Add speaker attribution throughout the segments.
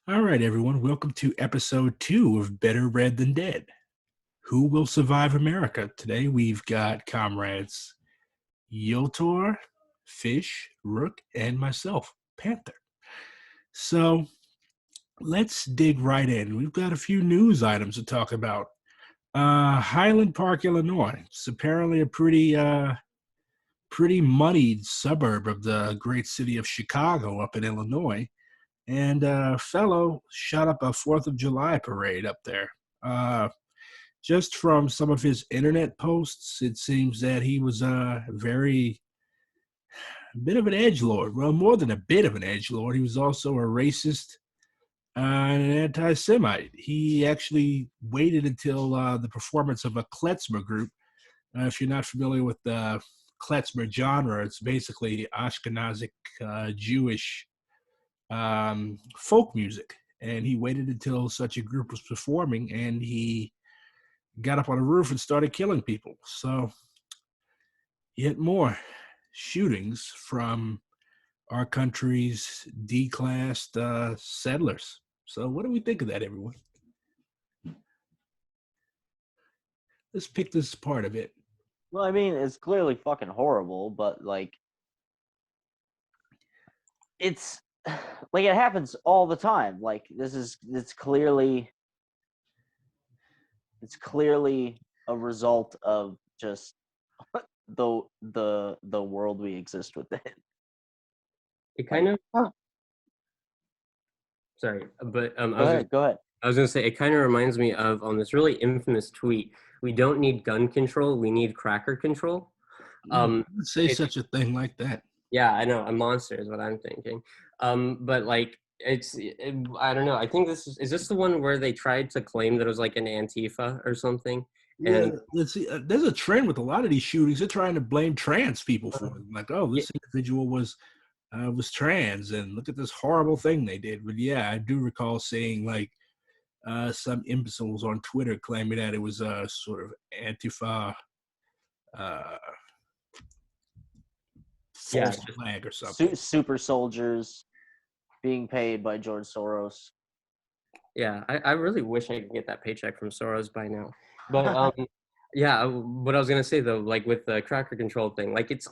Speaker 1: All right, everyone. Welcome to episode 2 of Better Read Than Dead. Who will survive America? Today we've got comrades Yotor, Fish, Rook, and myself, Panther. So let's dig right in. We've got a few news items to talk about. Highland Park, Illinois. It's apparently a pretty moneyed suburb of the great city of Chicago up in Illinois. And a fellow shot up a 4th of July parade up there. Just from some of his internet posts, it seems that he was a bit of an edgelord. Well, more than a bit of an edgelord, he was also a racist and an anti-Semite. He actually waited until the performance of a klezmer group. If you're not familiar with the klezmer genre, it's basically Ashkenazic Jewish folk music. And he waited until such a group was performing, and he got up on a roof and started killing people. So, yet more shootings from our country's D-classed settlers. So, what do we think of that, everyone? Let's pick this apart a bit.
Speaker 2: Well, I mean, it's clearly fucking horrible, but it's like it happens all the time. Like it's clearly a result of just the world we exist within.
Speaker 3: It kind of sorry, but
Speaker 2: Go ahead.
Speaker 3: I was gonna say it kind of reminds me of this really infamous tweet. We don't need gun control, we need cracker control.
Speaker 1: Let's say such a thing like that.
Speaker 3: Yeah, I know, a monster is what I'm thinking. But like I don't know. I think is this the one where they tried to claim that it was like an Antifa or something?
Speaker 1: Yeah, let's see. There's a trend with a lot of these shootings. They're trying to blame trans people for it. Like, oh, this individual was trans, and look at this horrible thing they did. But yeah, I do recall seeing like some imbeciles on Twitter claiming that it was a sort of Antifa false flag or something.
Speaker 2: Super soldiers being paid by George Soros.
Speaker 3: Yeah, I really wish I could get that paycheck from Soros by now. But yeah, what I was gonna say though, like with the cracker control thing, like it's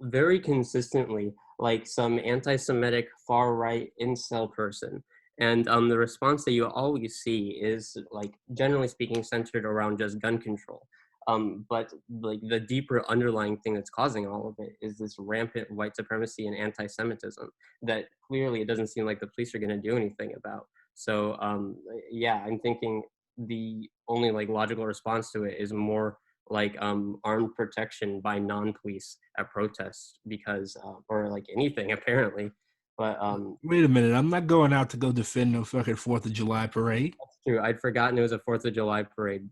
Speaker 3: very consistently like some anti-Semitic far right incel person, and the response that you always see is like generally speaking centered around just gun control. But like the deeper underlying thing that's causing all of it is this rampant white supremacy and anti-Semitism that clearly it doesn't seem like the police are going to do anything about. So yeah, I'm thinking the only like logical response to it is more like armed protection by non-police at protests because or like anything apparently. But
Speaker 1: wait a minute, I'm not going out to go defend no fucking 4th of July parade.
Speaker 3: That's true. I'd forgotten it was a 4th of July parade.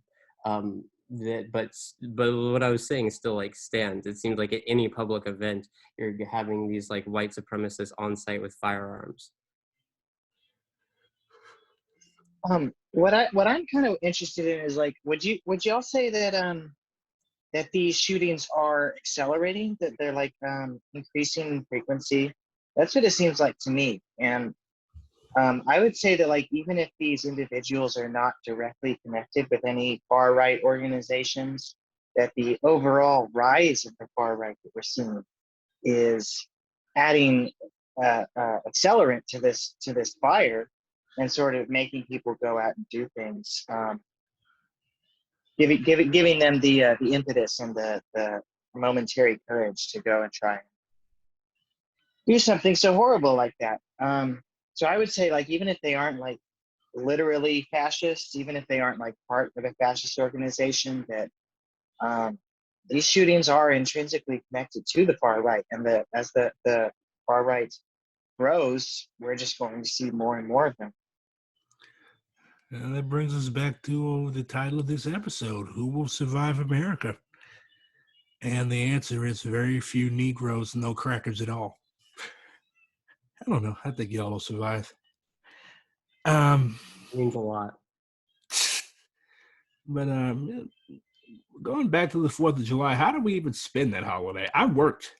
Speaker 3: But what I was saying still like stands. It seems like at any public event you're having these like white supremacists on site with firearms.
Speaker 4: What I'm kind of interested in is like, would y'all say that that these shootings are accelerating, that they're like increasing in frequency? That's what it seems like to me. And I would say that like even if these individuals are not directly connected with any far right organizations, that the overall rise of the far right that we're seeing is adding accelerant to this fire and sort of making people go out and do things, giving them the impetus and the momentary courage to go and try and do something so horrible like that. So I would say like even if they aren't like literally fascists, even if they aren't like part of a fascist organization, that these shootings are intrinsically connected to the far right, and as the far right grows, we're just going to see more and more of them.
Speaker 1: And that brings us back to the title of this episode, Who Will Survive America? And the answer is very few Negroes, no crackers at all. I don't know. I think y'all will survive.
Speaker 3: It means a lot.
Speaker 1: But going back to the 4th of July, how do we even spend that holiday? I worked.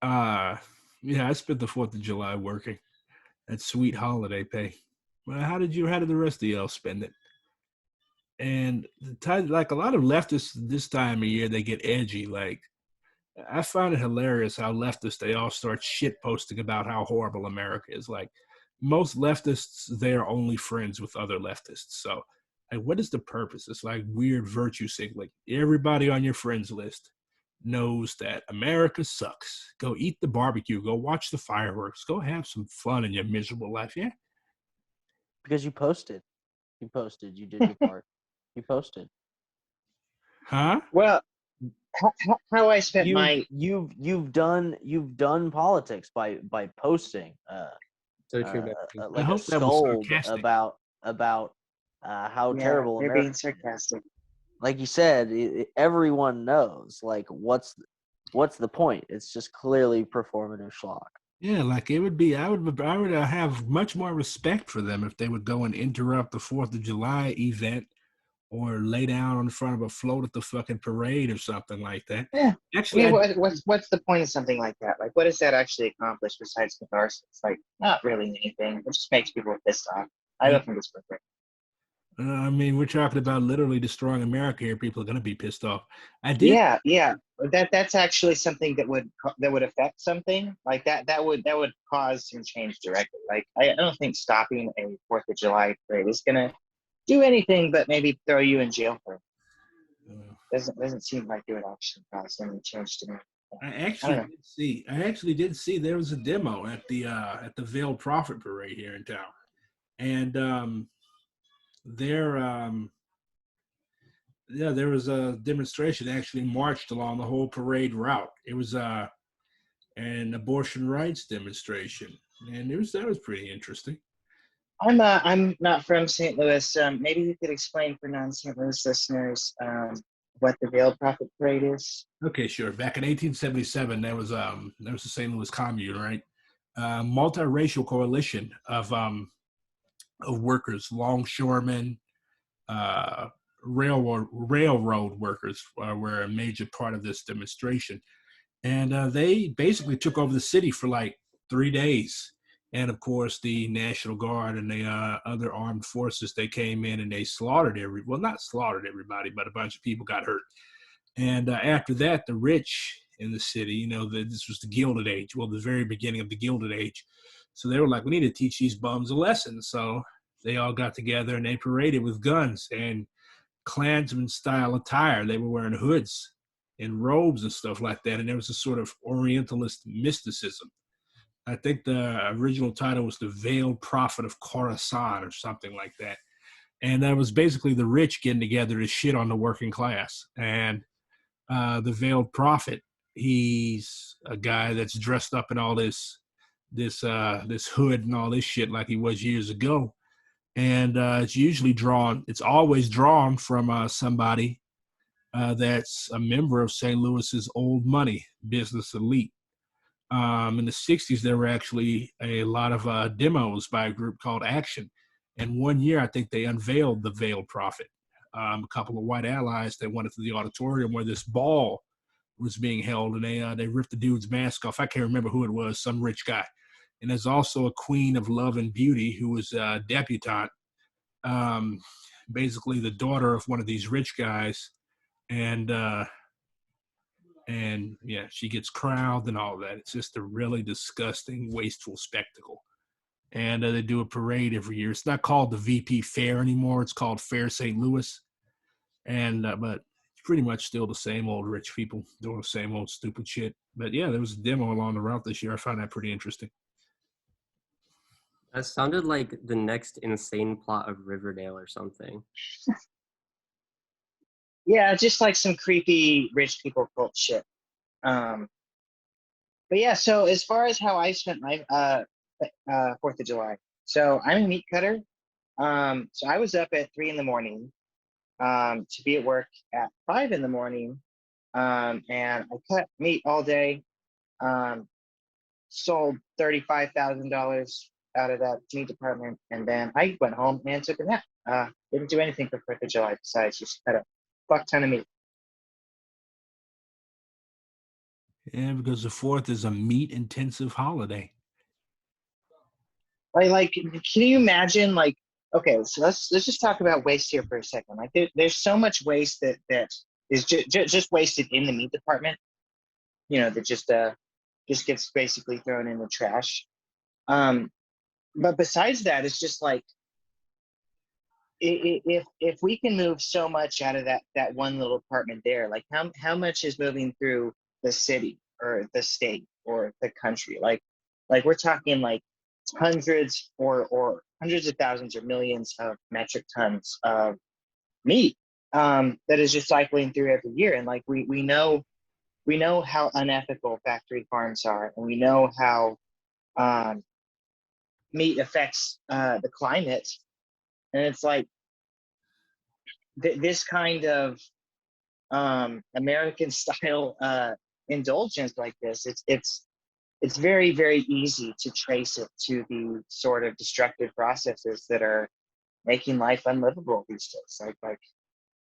Speaker 1: Yeah, I spent the 4th of July working. that sweet holiday pay. Well, how did the rest of y'all spend it? And like a lot of leftists this time of year, they get edgy. Like I find it hilarious how leftists they all start shit posting about how horrible America is. Like most leftists, they're only friends with other leftists. So, like, what is the purpose? It's like weird virtue signaling. Everybody on your friends list knows that America sucks. Go eat the barbecue. Go watch the fireworks. Go have some fun in your miserable life. Yeah.
Speaker 2: Because you posted. You posted. You did your part. You posted.
Speaker 1: Huh?
Speaker 4: Well, how I spent
Speaker 2: You
Speaker 4: my
Speaker 2: you've done politics by posting.
Speaker 3: So true, Benjamin.
Speaker 1: I
Speaker 2: Like a
Speaker 1: hope that was
Speaker 2: scold
Speaker 1: sarcastic.
Speaker 2: about how
Speaker 4: yeah,
Speaker 2: terrible
Speaker 4: you're
Speaker 2: America
Speaker 4: being
Speaker 2: is.
Speaker 4: sarcastic.
Speaker 2: Like you said, everyone knows. Like what's the point? It's just clearly performative schlock.
Speaker 1: Yeah, like it would be. I would have much more respect for them if they would go and interrupt the Fourth of July event or lay down in front of a float at the fucking parade or something like that.
Speaker 4: Yeah. I
Speaker 1: Actually,
Speaker 4: mean, what's the point of something like that? Like, what does that actually accomplish besides catharsis? Like, not really anything. It just makes people pissed off. I don't think it's perfect.
Speaker 1: I mean, we're talking about literally destroying America here. People are going to be pissed off. I did.
Speaker 4: Yeah, yeah. That's actually something that would affect something like that. That would cause some change directly. Like, I don't think stopping a Fourth of July parade is gonna do anything but maybe throw you in jail for it. Doesn't seem like it would actually cause any change to me.
Speaker 1: I
Speaker 4: I don't
Speaker 1: actually
Speaker 4: know.
Speaker 1: did see. I actually did see there was a demo at the Veiled Prophet Parade here in town, and there yeah, there was a demonstration that actually marched along the whole parade route. It was an abortion rights demonstration, and that was pretty interesting.
Speaker 4: I'm not from St. Louis. Maybe you could explain for non-St. Louis listeners what the Veiled Prophet Parade is.
Speaker 1: Okay, sure. Back in 1877, there was the St. Louis Commune, right? Multiracial coalition of workers, longshoremen, uh, railroad workers were a major part of this demonstration, and they basically took over the city for like 3 days. And of course, the National Guard and the other armed forces they came in and they slaughtered not slaughtered everybody, but a bunch of people got hurt. And after that, the rich in the city, this was the Gilded Age. Well, the very beginning of the Gilded Age. So they were like, we need to teach these bums a lesson. So they all got together and they paraded with guns and Klansman style attire. They were wearing hoods and robes and stuff like that. And there was a sort of Orientalist mysticism. I think the original title was The Veiled Prophet of Khorasan or something like that. And that was basically the rich getting together to shit on the working class. And the Veiled Prophet, he's a guy that's dressed up in all this hood and all this shit like he was years ago. And it's always drawn from somebody that's a member of St. Louis's old money business elite. In the 60s, there were actually a lot of demos by a group called Action. And one year, I think they unveiled the Veiled Prophet. A couple of white allies, they went into the auditorium where this ball was being held, and they ripped the dude's mask off. I can't remember who it was, some rich guy. And there's also a queen of love and beauty who was a debutante, um, basically the daughter of one of these rich guys. And yeah, she gets crowned and all that. It's just a really disgusting, wasteful spectacle. And they do a parade every year. It's not called the VP Fair anymore. It's called Fair St. Louis. And but it's pretty much still the same old rich people doing the same old stupid shit. But yeah, there was a demo along the route this year. I found that pretty interesting.
Speaker 3: That sounded like the next insane plot of Riverdale or something.
Speaker 4: Yeah, just like some creepy rich people cult shit. But yeah, so as far as how I spent my Fourth of July, so I'm a meat cutter. So I was up at 3 in the morning to be at work at 5 in the morning, and I cut meat all day. Sold $35,000 out of that meat department, and then I went home and took a nap. Didn't do anything for 4th of July besides just cut a fuck ton of meat.
Speaker 1: Yeah, because the 4th is a meat-intensive holiday.
Speaker 4: Like, can you imagine, like, okay, so let's just talk about waste here for a second. Like, there's so much waste that is just wasted in the meat department, that just gets basically thrown in the trash. But besides that, it's just like, if we can move so much out of that one little department there, like how much is moving through the city or the state or the country? Like we're talking like hundreds of thousands or millions of metric tons of meat, that is just cycling through every year. And like we know how unethical factory farms are, and we know how um, meat affects the climate. And it's like this kind of American style indulgence like this, it's very, very easy to trace it to the sort of destructive processes that are making life unlivable these days. Like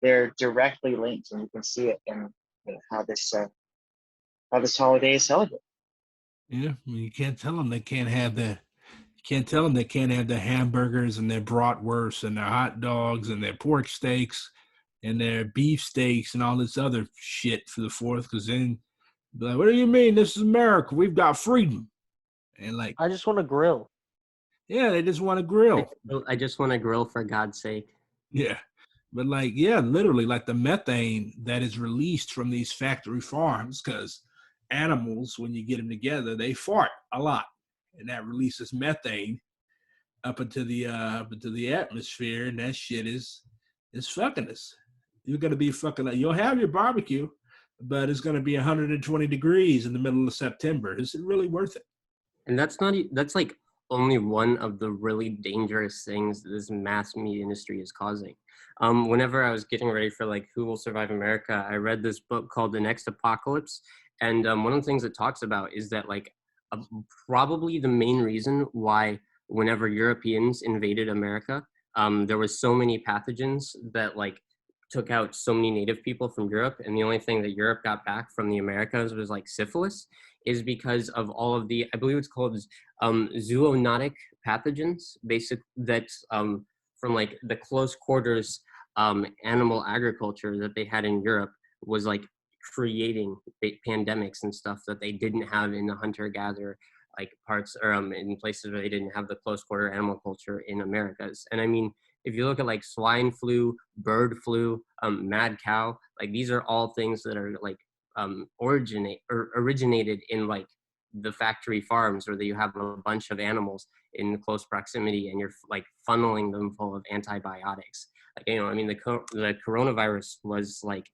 Speaker 4: they're directly linked, and you can see it in how this holiday is celebrated.
Speaker 1: Yeah, I mean, you can't tell them they can't have the. You can't tell them they can't have their hamburgers and their bratwursts and their hot dogs and their pork steaks and their beef steaks and all this other shit for the Fourth. Because then, be like, what do you mean? This is America. We've got freedom. And like,
Speaker 2: I just want to grill.
Speaker 1: yeah, they just want to grill.
Speaker 3: I just want to grill for God's sake.
Speaker 1: Yeah. But like, yeah, literally like the methane that is released from these factory farms, because animals, when you get them together, they fart a lot. And that releases methane up into the atmosphere, and that shit is fucking us. You're gonna be fucking like, you'll have your barbecue, but it's gonna be 120 degrees in the middle of September. Is it really worth it?
Speaker 3: And that's like only one of the really dangerous things that this mass media industry is causing. Whenever I was getting ready for like Who Will Survive America, I read this book called The Next Apocalypse. And one of the things it talks about is that like uh, probably the main reason why whenever Europeans invaded America, there was so many pathogens that like took out so many native people from Europe. And the only thing that Europe got back from the Americas was like syphilis, is because of all of the, I believe it's called zoonotic pathogens, basic that from like the close quarters animal agriculture that they had in Europe was like creating pandemics and stuff that they didn't have in the hunter-gatherer like parts, or in places where they didn't have the close quarter animal culture in Americas. And I mean, if you look at like swine flu, bird flu, mad cow, like these are all things that are like originated in like the factory farms where you have a bunch of animals in close proximity and you're like funneling them full of antibiotics. Like, I mean, the coronavirus was like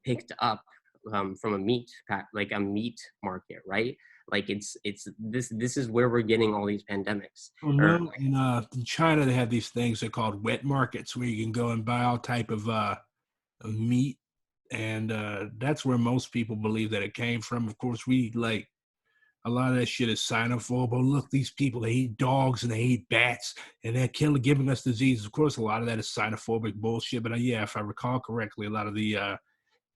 Speaker 3: picked up from a meat like a meat market, right? Like it's this is where we're getting all these pandemics.
Speaker 1: Well,
Speaker 3: Or
Speaker 1: no, in China they have these things they're called wet markets where you can go and buy all type of meat, and that's where most people believe that it came from. Of course, we like a lot of that shit is xenophobe. Oh, look, these people, they eat dogs and they eat bats and they're giving us diseases. Of course, a lot of that is xenophobic bullshit. But yeah, if I recall correctly, a lot of the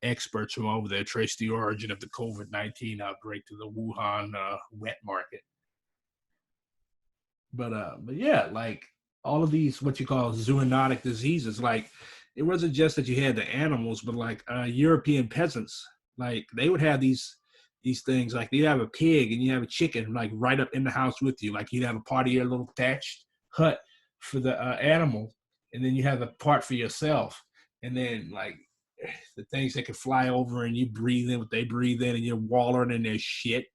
Speaker 1: experts from over there trace the origin of the COVID-19 outbreak to the Wuhan wet market. But yeah, like all of these what you call zoonotic diseases, like it wasn't just that you had the animals, but like European peasants, like they would have these things, like you have a pig and you have a chicken like right up in the house with you, like you'd have a part of your little thatched hut for the animal, and then you have a part for yourself, and then like the things that could fly over and you breathe in what they breathe in, and you're wallowing in their shit.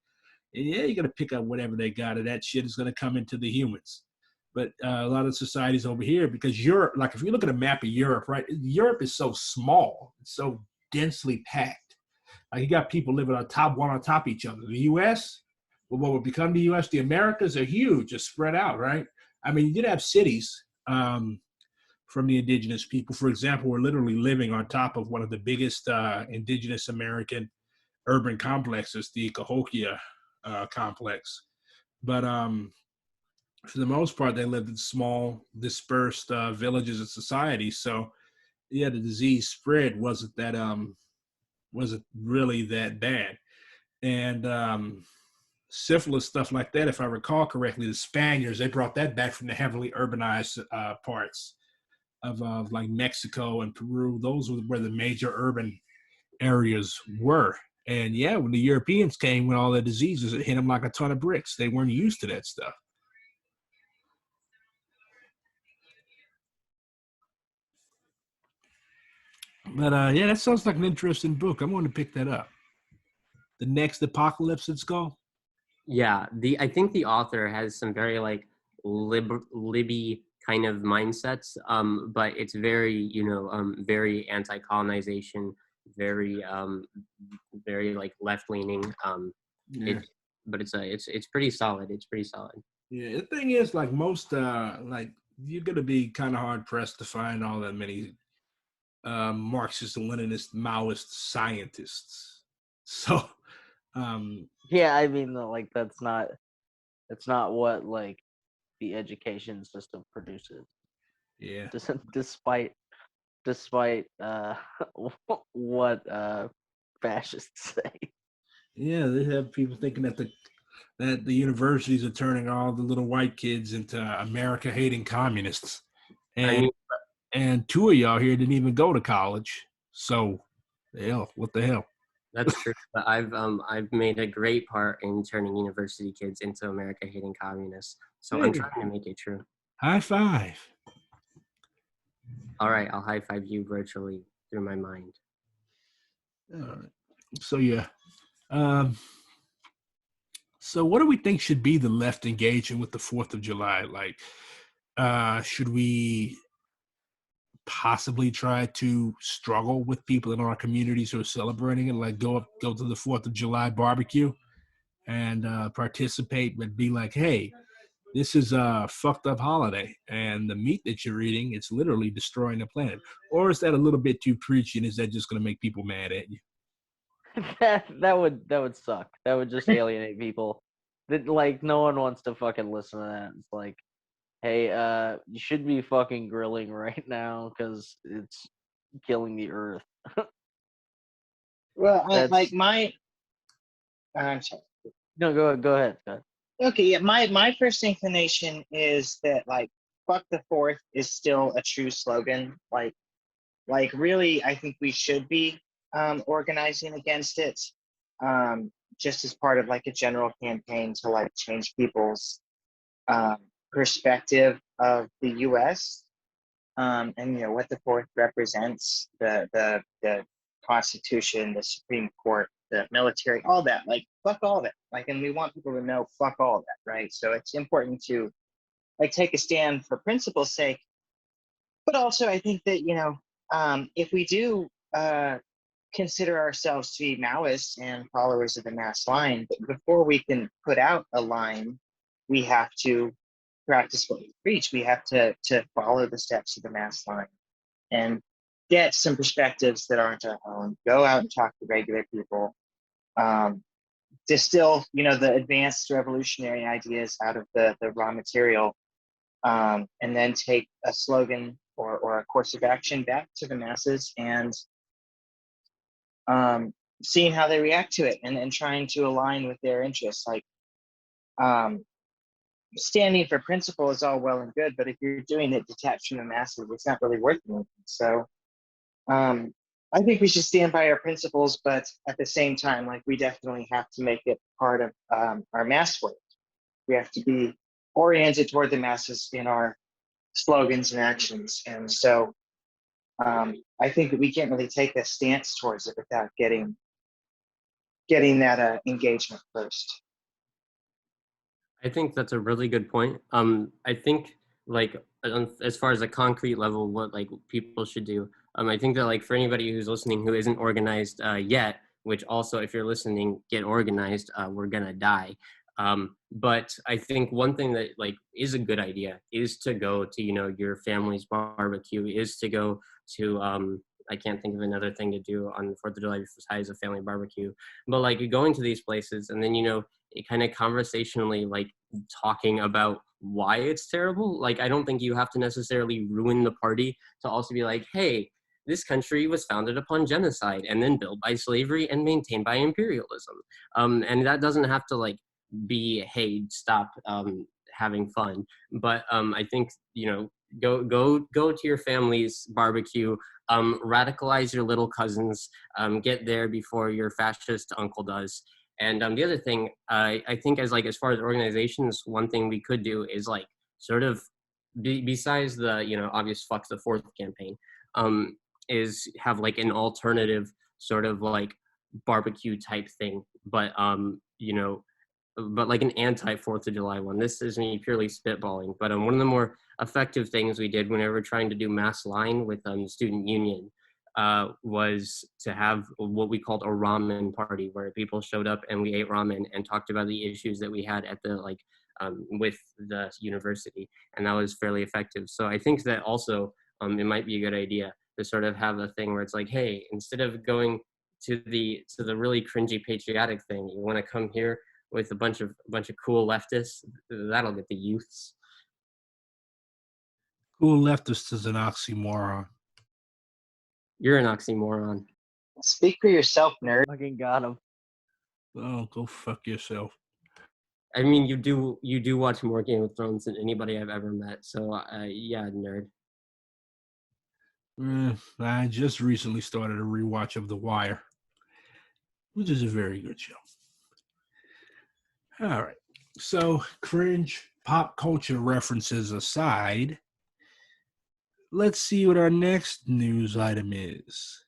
Speaker 1: And yeah, you're gonna pick up whatever they got, and that shit is gonna come into the humans. But a lot of societies over here, because Europe, like if you look at a map of Europe, right? Europe is so small, it's so densely packed. Like you got people living one on top of each other. The U.S., well, what would become the U.S., the Americas are huge, just spread out, right? I mean, you did have cities from the indigenous people. For example, we're literally living on top of one of the biggest indigenous American urban complexes, the Cahokia complex. But for the most part, they lived in small, dispersed villages and societies. So yeah, the disease spread wasn't really that bad. And syphilis, stuff like that. If I recall correctly, the Spaniards, they brought that back from the heavily urbanized parts of like Mexico and Peru. Those were where the major urban areas were. And yeah, when the Europeans came with all the diseases, it hit them like a ton of bricks. They weren't used to that stuff. But yeah, that sounds like an interesting book. I'm going to pick that up. The Next Apocalypse, it's called.
Speaker 3: Yeah, I think the author has some very like libby kind of mindsets, but it's very, you know, very anti-colonization, very very like left-leaning.
Speaker 1: Yeah.
Speaker 3: But it's pretty solid. It's pretty solid.
Speaker 1: Yeah, the thing is, like most, like you're gonna be kind of hard pressed to find all that many Marxist, Leninist, Maoist scientists. So,
Speaker 2: Yeah, I mean, like that's not what like the education system produces.
Speaker 1: yeah,
Speaker 2: Despite what fascists say.
Speaker 1: yeah, they have people thinking that the universities are turning all the little white kids into America hating communists,
Speaker 3: I
Speaker 1: and
Speaker 3: mean,
Speaker 1: and two of y'all here didn't even go to college. So, hell, what the hell?
Speaker 3: that's true. But I've made a great part in turning university kids into America hating communists. So I'm
Speaker 1: Hey,
Speaker 3: trying to make it true.
Speaker 1: high five.
Speaker 3: All right, I'll high five you virtually through my mind.
Speaker 1: All right. So yeah. Um, so what do we think should be the left engagement with the 4th of July? Like, should we possibly try to struggle with people in our communities who are celebrating it? Like go to the 4th of July barbecue and participate, but be like, hey, this is a fucked up holiday, and the meat that you're eating, it's literally destroying the planet. Or is that a little bit too preachy, and is that just going to make people mad at you?
Speaker 2: That would suck. That would just alienate people. That like no one wants to fucking listen to that. It's like, hey, you should be fucking grilling right now because it's killing the earth.
Speaker 4: Well, like
Speaker 2: That's
Speaker 4: my, I'm sorry.
Speaker 2: no, go ahead. Go ahead.
Speaker 4: Okay, yeah, my first inclination is that like "fuck the fourth" is still a true slogan. Really, I think we should be organizing against it, just as part of like a general campaign to like change people's um, perspective of the U.S. And you know what the fourth represents: the Constitution, the Supreme Court, the military, all that. Like fuck all that. Like, and we want people to know fuck all that, right? So it's important to like take a stand for principle's sake, but also I think that if we do consider ourselves to be Maoists and followers of the mass line, but before we can put out a line, we have to practice what we preach. We have to follow the steps of the mass line and get some perspectives that aren't our own. Go out and talk to regular people. Distill, the advanced revolutionary ideas out of the raw material, and then take a slogan or a course of action back to the masses and seeing how they react to it and trying to align with their interests. Like standing for principle is all well and good, but if you're doing it detached from the masses, it's not really worth anything. So I think we should stand by our principles, but at the same time, like we definitely have to make it part of our mass work. We have to be oriented toward the masses in our slogans and actions. And so I think that we can't really take a stance towards it without getting that engagement first.
Speaker 3: I think that's a really good point. I think like as far as a concrete level, what like people should do. I think that like for anybody who's listening who isn't organized yet, which also if you're listening, get organized. We're gonna die. But I think one thing that like is a good idea is to go to your family's barbecue, is to go to I can't think of another thing to do on the 4th of July besides a family barbecue. But like going to these places and then it kind of conversationally like talking about why it's terrible. Like I don't think you have to necessarily ruin the party to also be like, hey, this country was founded upon genocide and then built by slavery and maintained by imperialism. And that doesn't have to like be, hey, stop having fun. But I think, go to your family's barbecue, radicalize your little cousins, get there before your fascist uncle does. And the other thing, I think, as far as organizations, one thing we could do is like sort of besides the obvious fuck the fourth campaign, is have like an alternative sort of like barbecue type thing, but but like an anti 4th of July one. This is me purely spitballing, but one of the more effective things we did whenever trying to do mass line with student union was to have what we called a ramen party, where people showed up and we ate ramen and talked about the issues that we had at the with the university, and that was fairly effective. So I think that also it might be a good idea to sort of have a thing where it's like, hey, instead of going to the really cringy patriotic thing, you want to come here with a bunch of cool leftists. That'll get the youths.
Speaker 1: Cool leftist is an oxymoron.
Speaker 3: You're an oxymoron.
Speaker 4: Speak for yourself, nerd.
Speaker 2: Fucking got him.
Speaker 1: Oh, go fuck yourself.
Speaker 3: I mean, you do watch more Game of Thrones than anybody I've ever met. So yeah, nerd.
Speaker 1: I just recently started a rewatch of The Wire, which is a very good show. All right. So, cringe pop culture references aside, let's see what our next news item is.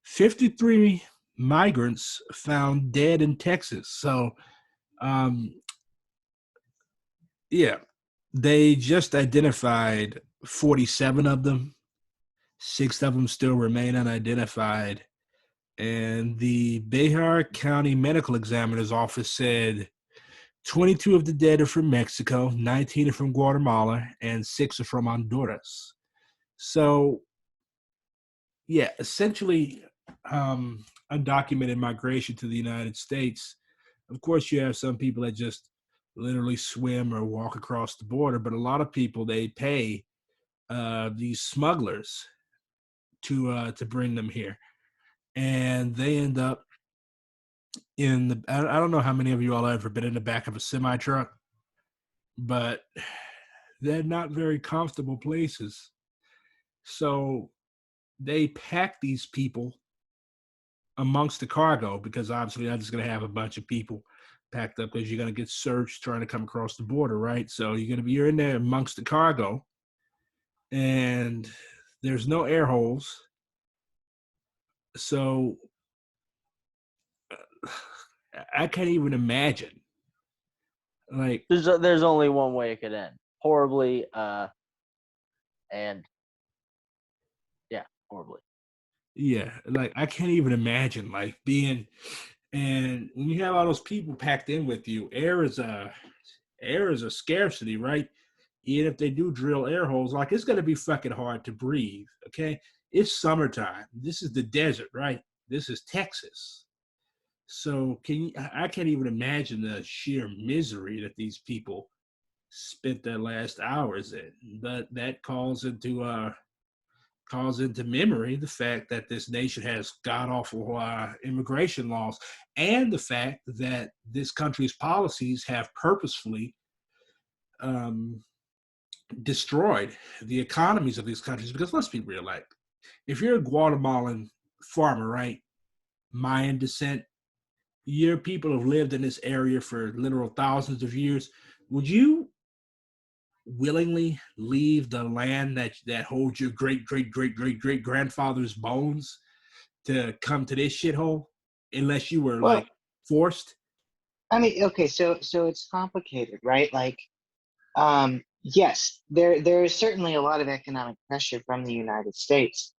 Speaker 1: 53 migrants found dead in Texas. So, yeah, they just identified 47 of them. 6 of them still remain unidentified. And the Bexar County Medical Examiner's Office said 22 of the dead are from Mexico, 19 are from Guatemala, and 6 are from Honduras. So, yeah, essentially undocumented migration to the United States. Of course, you have some people that just literally swim or walk across the border, but a lot of people, they pay these smugglers to bring them here. And they end up in the, I don't know how many of you all have ever been in the back of a semi truck, but they're not very comfortable places. So they pack these people amongst the cargo, because obviously I'm just going to have a bunch of people packed up because you're going to get searched trying to come across the border, right? So you're in there amongst the cargo, and there's no air holes. So I can't even imagine. Like,
Speaker 2: There's only one way it could end. Horribly, and yeah, horribly.
Speaker 1: yeah, like I can't even imagine like being, and when you have all those people packed in with you, air is a scarcity, right? Even if they do drill air holes, like it's gonna be fucking hard to breathe. Okay, it's summertime. This is the desert, right? This is Texas. So I can't even imagine the sheer misery that these people spent their last hours in. But that calls into memory the fact that this nation has god awful immigration laws, and the fact that this country's policies have purposefully destroyed the economies of these countries. Because let's be real, like if you're a Guatemalan farmer, right, Mayan descent, your people have lived in this area for literal thousands of years. Would you willingly leave the land that holds your great great great great great grandfather's bones to come to this shithole, unless you were
Speaker 4: Well,
Speaker 1: like forced?
Speaker 4: I mean, okay, so it's complicated, right? Like, yes, there is certainly a lot of economic pressure from the United States.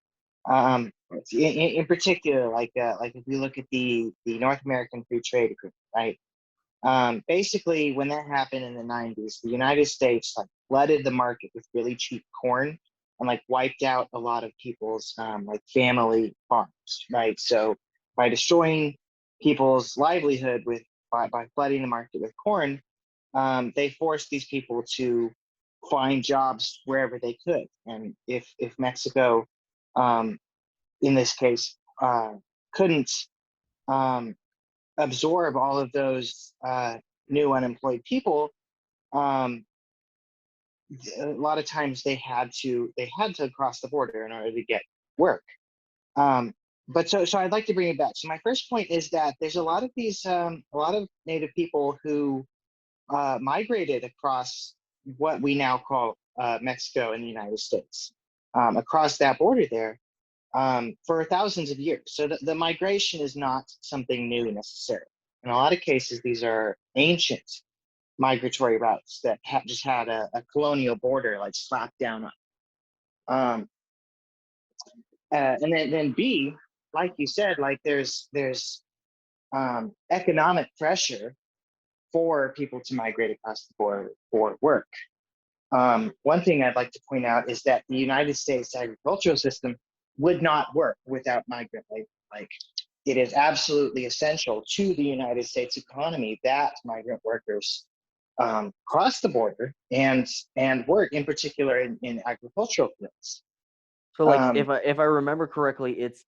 Speaker 4: In particular, like if we look at the North American Free Trade Agreement, right? Basically, when that happened in the 90s, the United States like flooded the market with really cheap corn and like wiped out a lot of people's like family farms, right? So by destroying people's livelihood by flooding the market with corn, they forced these people to find jobs wherever they could. And if Mexico, um, in this case, couldn't um, absorb all of those new unemployed people, a lot of times they had to cross the border in order to get work. But so I'd like to bring it back. So my first point is that there's a lot of Native people who migrated across what we now call Mexico and the United States, across that border there, for thousands of years. So the migration is not something new necessarily. In a lot of cases, these are ancient migratory routes that just had a colonial border like slapped down on. And then B, like you said, like there's economic pressure for people to migrate across the border for work. One thing I'd like to point out is that the United States agricultural system would not work without migrant labor. Like, it is absolutely essential to the United States economy that migrant workers cross the border and work, in particular in agricultural fields.
Speaker 2: So like if I remember correctly, it's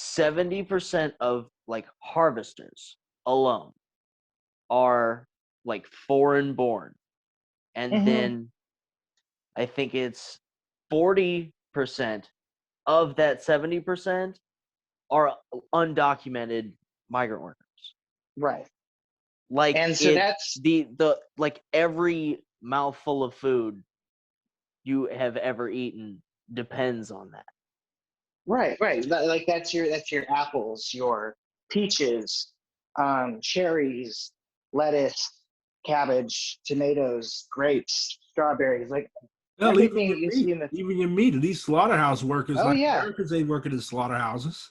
Speaker 2: 70% of like harvesters alone are like foreign born, and then I think it's 40% of that 70% are undocumented migrant workers.
Speaker 4: Right.
Speaker 2: Like,
Speaker 4: and so that's
Speaker 2: the like every mouthful of food you have ever eaten depends on that.
Speaker 4: right. Like that's your apples, your peaches, cherries, lettuce, cabbage, tomatoes, grapes, strawberries, like
Speaker 1: Hell,
Speaker 4: everything that you see in the
Speaker 1: even your meat. These slaughterhouse workers,
Speaker 4: Oh,
Speaker 1: like
Speaker 4: yeah.
Speaker 1: Americans, they work at the slaughterhouses.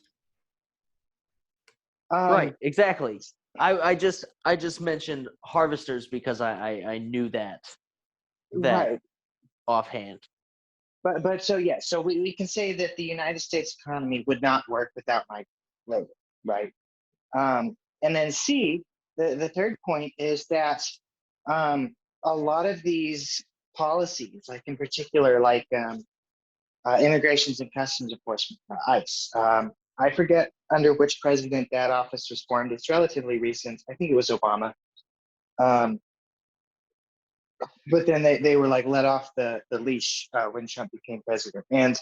Speaker 2: Right, exactly. I just mentioned harvesters because I knew that
Speaker 4: right.
Speaker 2: offhand.
Speaker 4: But so yeah, so we can say that the United States economy would not work without migrant labor, right? And then C, the third point is that a lot of these policies, like in particular, like Immigrations and Customs Enforcement, ICE. I forget under which president that office was formed. It's relatively recent. I think it was Obama. But then they were like let off the leash when Trump became president. And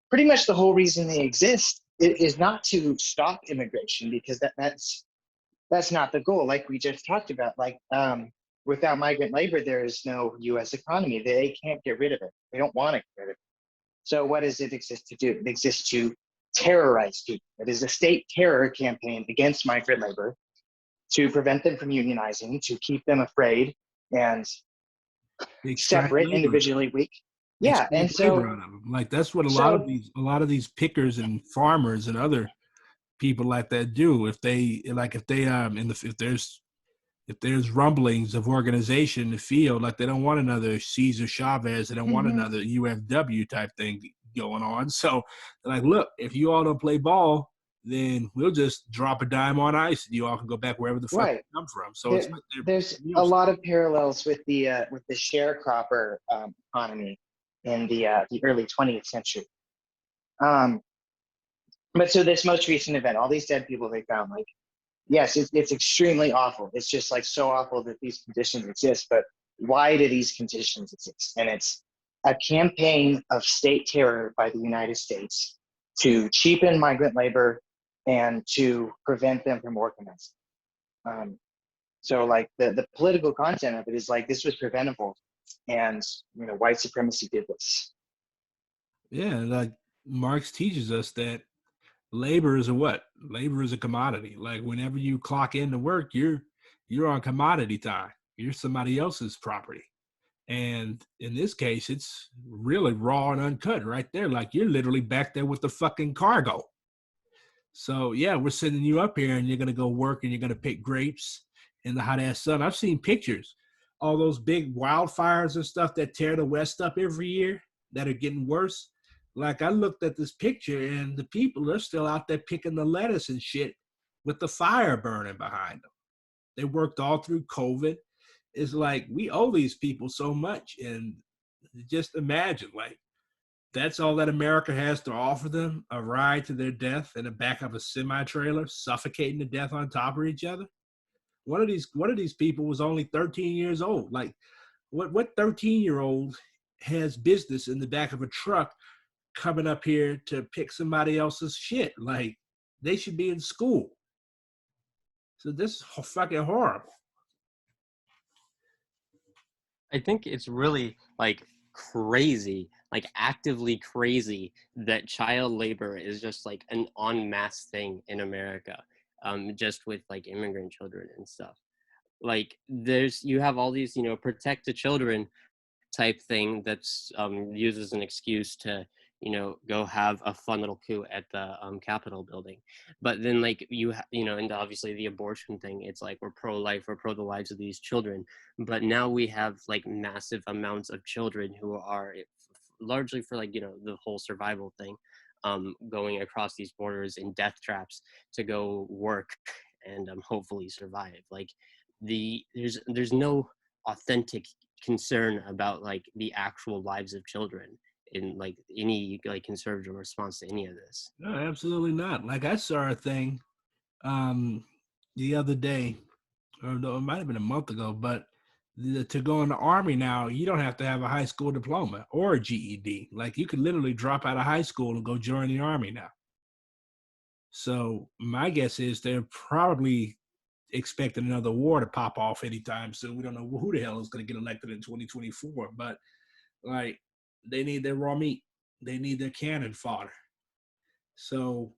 Speaker 4: pretty much the whole reason they exist is not to stop immigration, because that's not the goal. Like we just talked about, like without migrant labor, there is no U.S. economy. They can't get rid of it. They don't want to get rid of it. So what does it exist to do? It exists to terrorize people. It is a state terror campaign against migrant labor to prevent them from unionizing, to keep them afraid and separate, individually weak. Yeah, and
Speaker 1: labor
Speaker 4: so
Speaker 1: out of them. Like that's what a lot of these pickers and farmers and other people like that do. If there's rumblings of organization in the field, like they don't want another Cesar Chavez, they don't want another UFW type thing going on. So they're like, look, if you all don't play ball, then we'll just drop a dime on ICE and you all can go back wherever the fuck you come from. So it's like
Speaker 4: there's a lot of parallels with the sharecropper economy in the early 20th century. But so this most recent event, all these dead people they found, like, yes, it's extremely awful. It's just like so awful that these conditions exist. But why do these conditions exist? And it's a campaign of state terror by the United States to cheapen migrant labor and to prevent them from organizing. So like the political content of it is like this was preventable, and white supremacy did this.
Speaker 1: Yeah, like Marx teaches us that labor is a what? Labor is a commodity. Like whenever you clock into work, you're on commodity time. You're somebody else's property. And in this case, it's really raw and uncut right there. Like you're literally back there with the fucking cargo. So yeah, we're sending you up here and you're gonna go work and you're gonna pick grapes in the hot ass sun. I've seen pictures, all those big wildfires and stuff that tear the West up every year that are getting worse. Like I looked at this picture and the people are still out there picking the lettuce and shit with the fire burning behind them. They worked all through COVID. It's like we owe these people so much. And just imagine, like, that's all that America has to offer them, a ride to their death in the back of a semi-trailer, suffocating to death on top of each other. One of these people was only 13 years old. Like, what 13-year-old has business in the back of a truck coming up here to pick somebody else's shit? Like, they should be in school. So this is fucking horrible.
Speaker 3: I think it's really like crazy, like actively crazy that child labor is just like an en masse thing in America, just with like immigrant children and stuff. Like you have all these, protect the children type thing that's used as an excuse to go have a fun little coup at the Capitol building. But then like and obviously the abortion thing, it's like we're pro-life, we're pro the lives of these children, but now we have like massive amounts of children who are largely for like the whole survival thing, going across these borders in death traps to go work and hopefully survive. Like there's no authentic concern about like the actual lives of children in like any like conservative response to any of this.
Speaker 1: No, absolutely not. Like, I saw a thing the other day, or no, it might have been a month ago, but to go in the army now, you don't have to have a high school diploma or a GED. Like, you could literally drop out of high school and go join the army now. So my guess is they're probably expecting another war to pop off anytime soon. We don't know who the hell is going to get elected in 2024, but like, they need their raw meat. They need their cannon fodder. So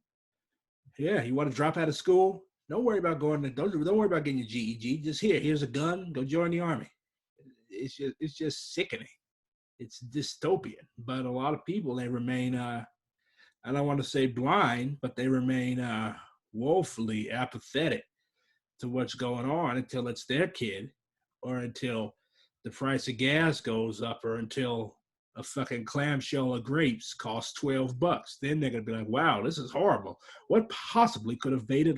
Speaker 1: yeah, you want to drop out of school? Don't worry about going to, don't worry about getting your GED. Just here's a gun, go join the army. It's just sickening. It's dystopian. But a lot of people, they remain I don't want to say blind, but they remain woefully apathetic to what's going on until it's their kid, or until the price of gas goes up, or until a fucking clamshell of grapes costs $12. Then they're gonna be like, wow, this is horrible. What possibly could have made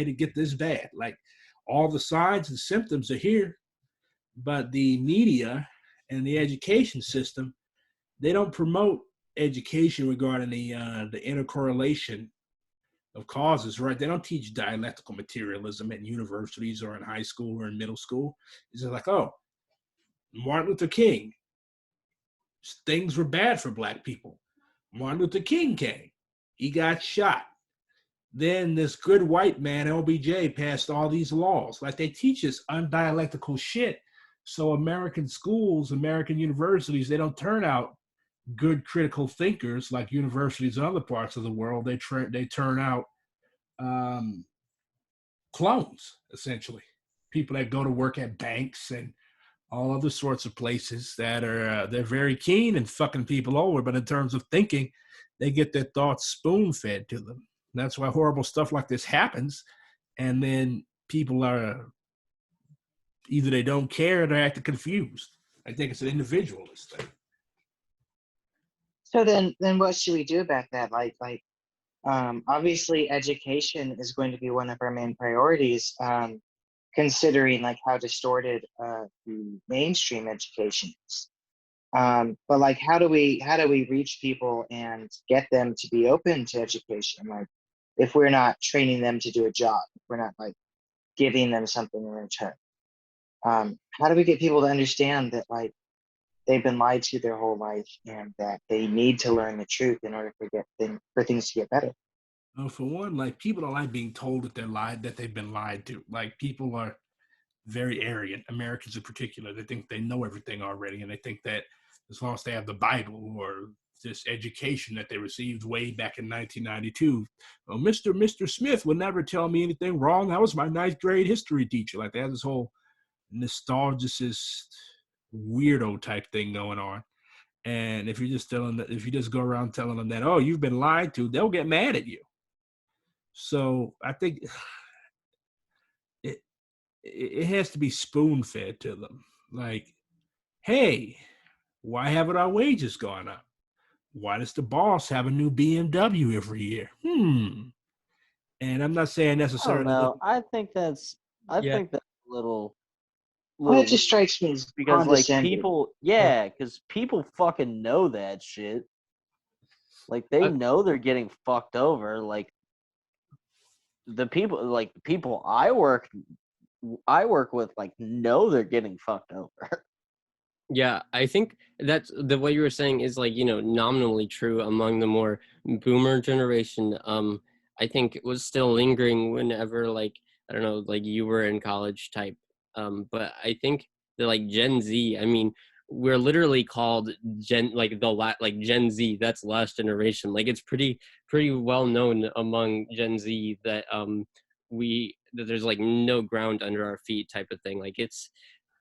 Speaker 1: it get this bad? Like, all the signs and symptoms are here, but the media and the education system, they don't promote education regarding the intercorrelation of causes, right? They don't teach dialectical materialism at universities or in high school or in middle school. It's just like, oh, Martin Luther King, things were bad for black people. Martin Luther King came, he got shot. Then this good white man, LBJ, passed all these laws. Like, they teach us undialectical shit. So American schools, American universities, they don't turn out good critical thinkers like universities in other parts of the world. They turn out um, clones, essentially. People that go to work at banks and all other sorts of places that are they're very keen and fucking people over, but in terms of thinking, they get their thoughts spoon fed to them. And that's why horrible stuff like this happens, and then people are either they don't care or they're acting confused. I think it's an individualist thing.
Speaker 4: So then what should we do about that? Obviously education is going to be one of our main priorities, considering like how distorted the mainstream education is. But like, how do we reach people and get them to be open to education? Like, if we're not training them to do a job, if we're not like giving them something in return, how do we get people to understand that like they've been lied to their whole life and that they need to learn the truth in order for things to get better?
Speaker 1: For one, like, people don't like being told that they've been lied to. Like, people are very arrogant. Americans in particular, they think they know everything already, and they think that as long as they have the Bible or this education that they received way back in 1992, well, Mr. Smith would never tell me anything wrong. That was my ninth grade history teacher. Like, they have this whole nostalgicist weirdo type thing going on. And if you just go around telling them that, oh, you've been lied to, they'll get mad at you. So I think it has to be spoon fed to them. Like, hey, why haven't our wages gone up? Why does the boss have a new BMW every year? And I'm not saying
Speaker 2: I don't
Speaker 1: necessarily.
Speaker 2: know. I think that's a
Speaker 3: Yeah.
Speaker 2: little
Speaker 4: Well, it just strikes me as
Speaker 2: because like
Speaker 4: condescending.
Speaker 2: because people fucking know that shit. Like, they
Speaker 3: I-
Speaker 2: know they're getting fucked over. Like, the people I work I work with like know they're getting fucked over.
Speaker 3: Yeah, I think that's the what you were saying is like, nominally true among the more boomer generation. I think it was still lingering whenever like, I don't know, like you were in college type. But I think the like Gen Z, I mean, we're literally called like Gen Z, that's last generation. Like it's pretty well known among Gen Z that that there's like no ground under our feet type of thing. Like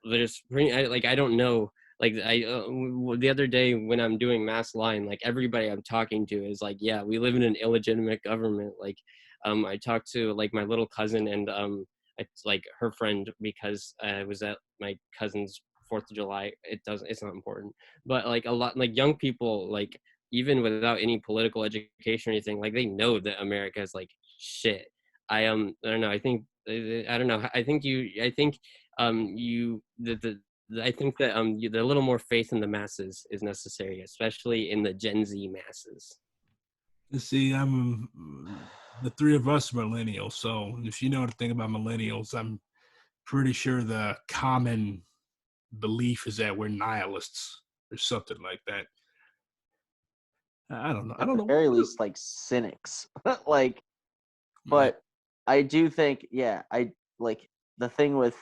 Speaker 3: there's pretty I don't know, like the other day when I'm doing mass line, like everybody I'm talking to is like, yeah, we live in an illegitimate government. Like I talked to like my little cousin and like her friend, because I was at my cousin's 4th of July. It's not important, but like a lot like young people, like even without any political education or anything, like they know that America is like shit. I don't know, I don't know, I think you I think that the little more faith in the masses is necessary, especially in the Gen Z masses.
Speaker 1: You see, the three of us are millennials. So if you know anything about millennials, I'm pretty sure the common belief is that we're nihilists or something like that. I don't know. I
Speaker 2: At
Speaker 1: don't
Speaker 2: the
Speaker 1: know.
Speaker 2: very least, like cynics. Like,
Speaker 1: Right.
Speaker 2: but I do think, yeah, I like the thing with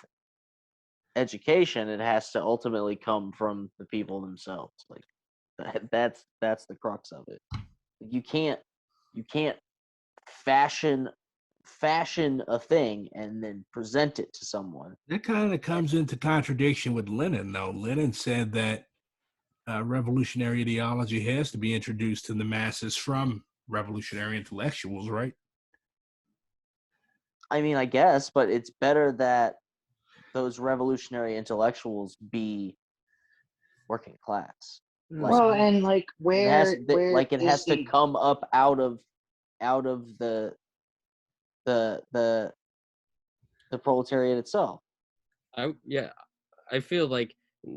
Speaker 2: education, it has to ultimately come from the people themselves. Like that's the crux of it. You can't fashion a thing and then present it to someone.
Speaker 1: That kind of comes into contradiction with Lenin, though. Lenin said that revolutionary ideology has to be introduced to the masses from revolutionary intellectuals, right?
Speaker 2: I mean, I guess, but it's better that those revolutionary intellectuals be working class. Like
Speaker 4: Well, and like
Speaker 2: it
Speaker 4: is
Speaker 2: has to
Speaker 4: the
Speaker 2: come up out of the the the proletariat itself.
Speaker 3: Yeah, I feel like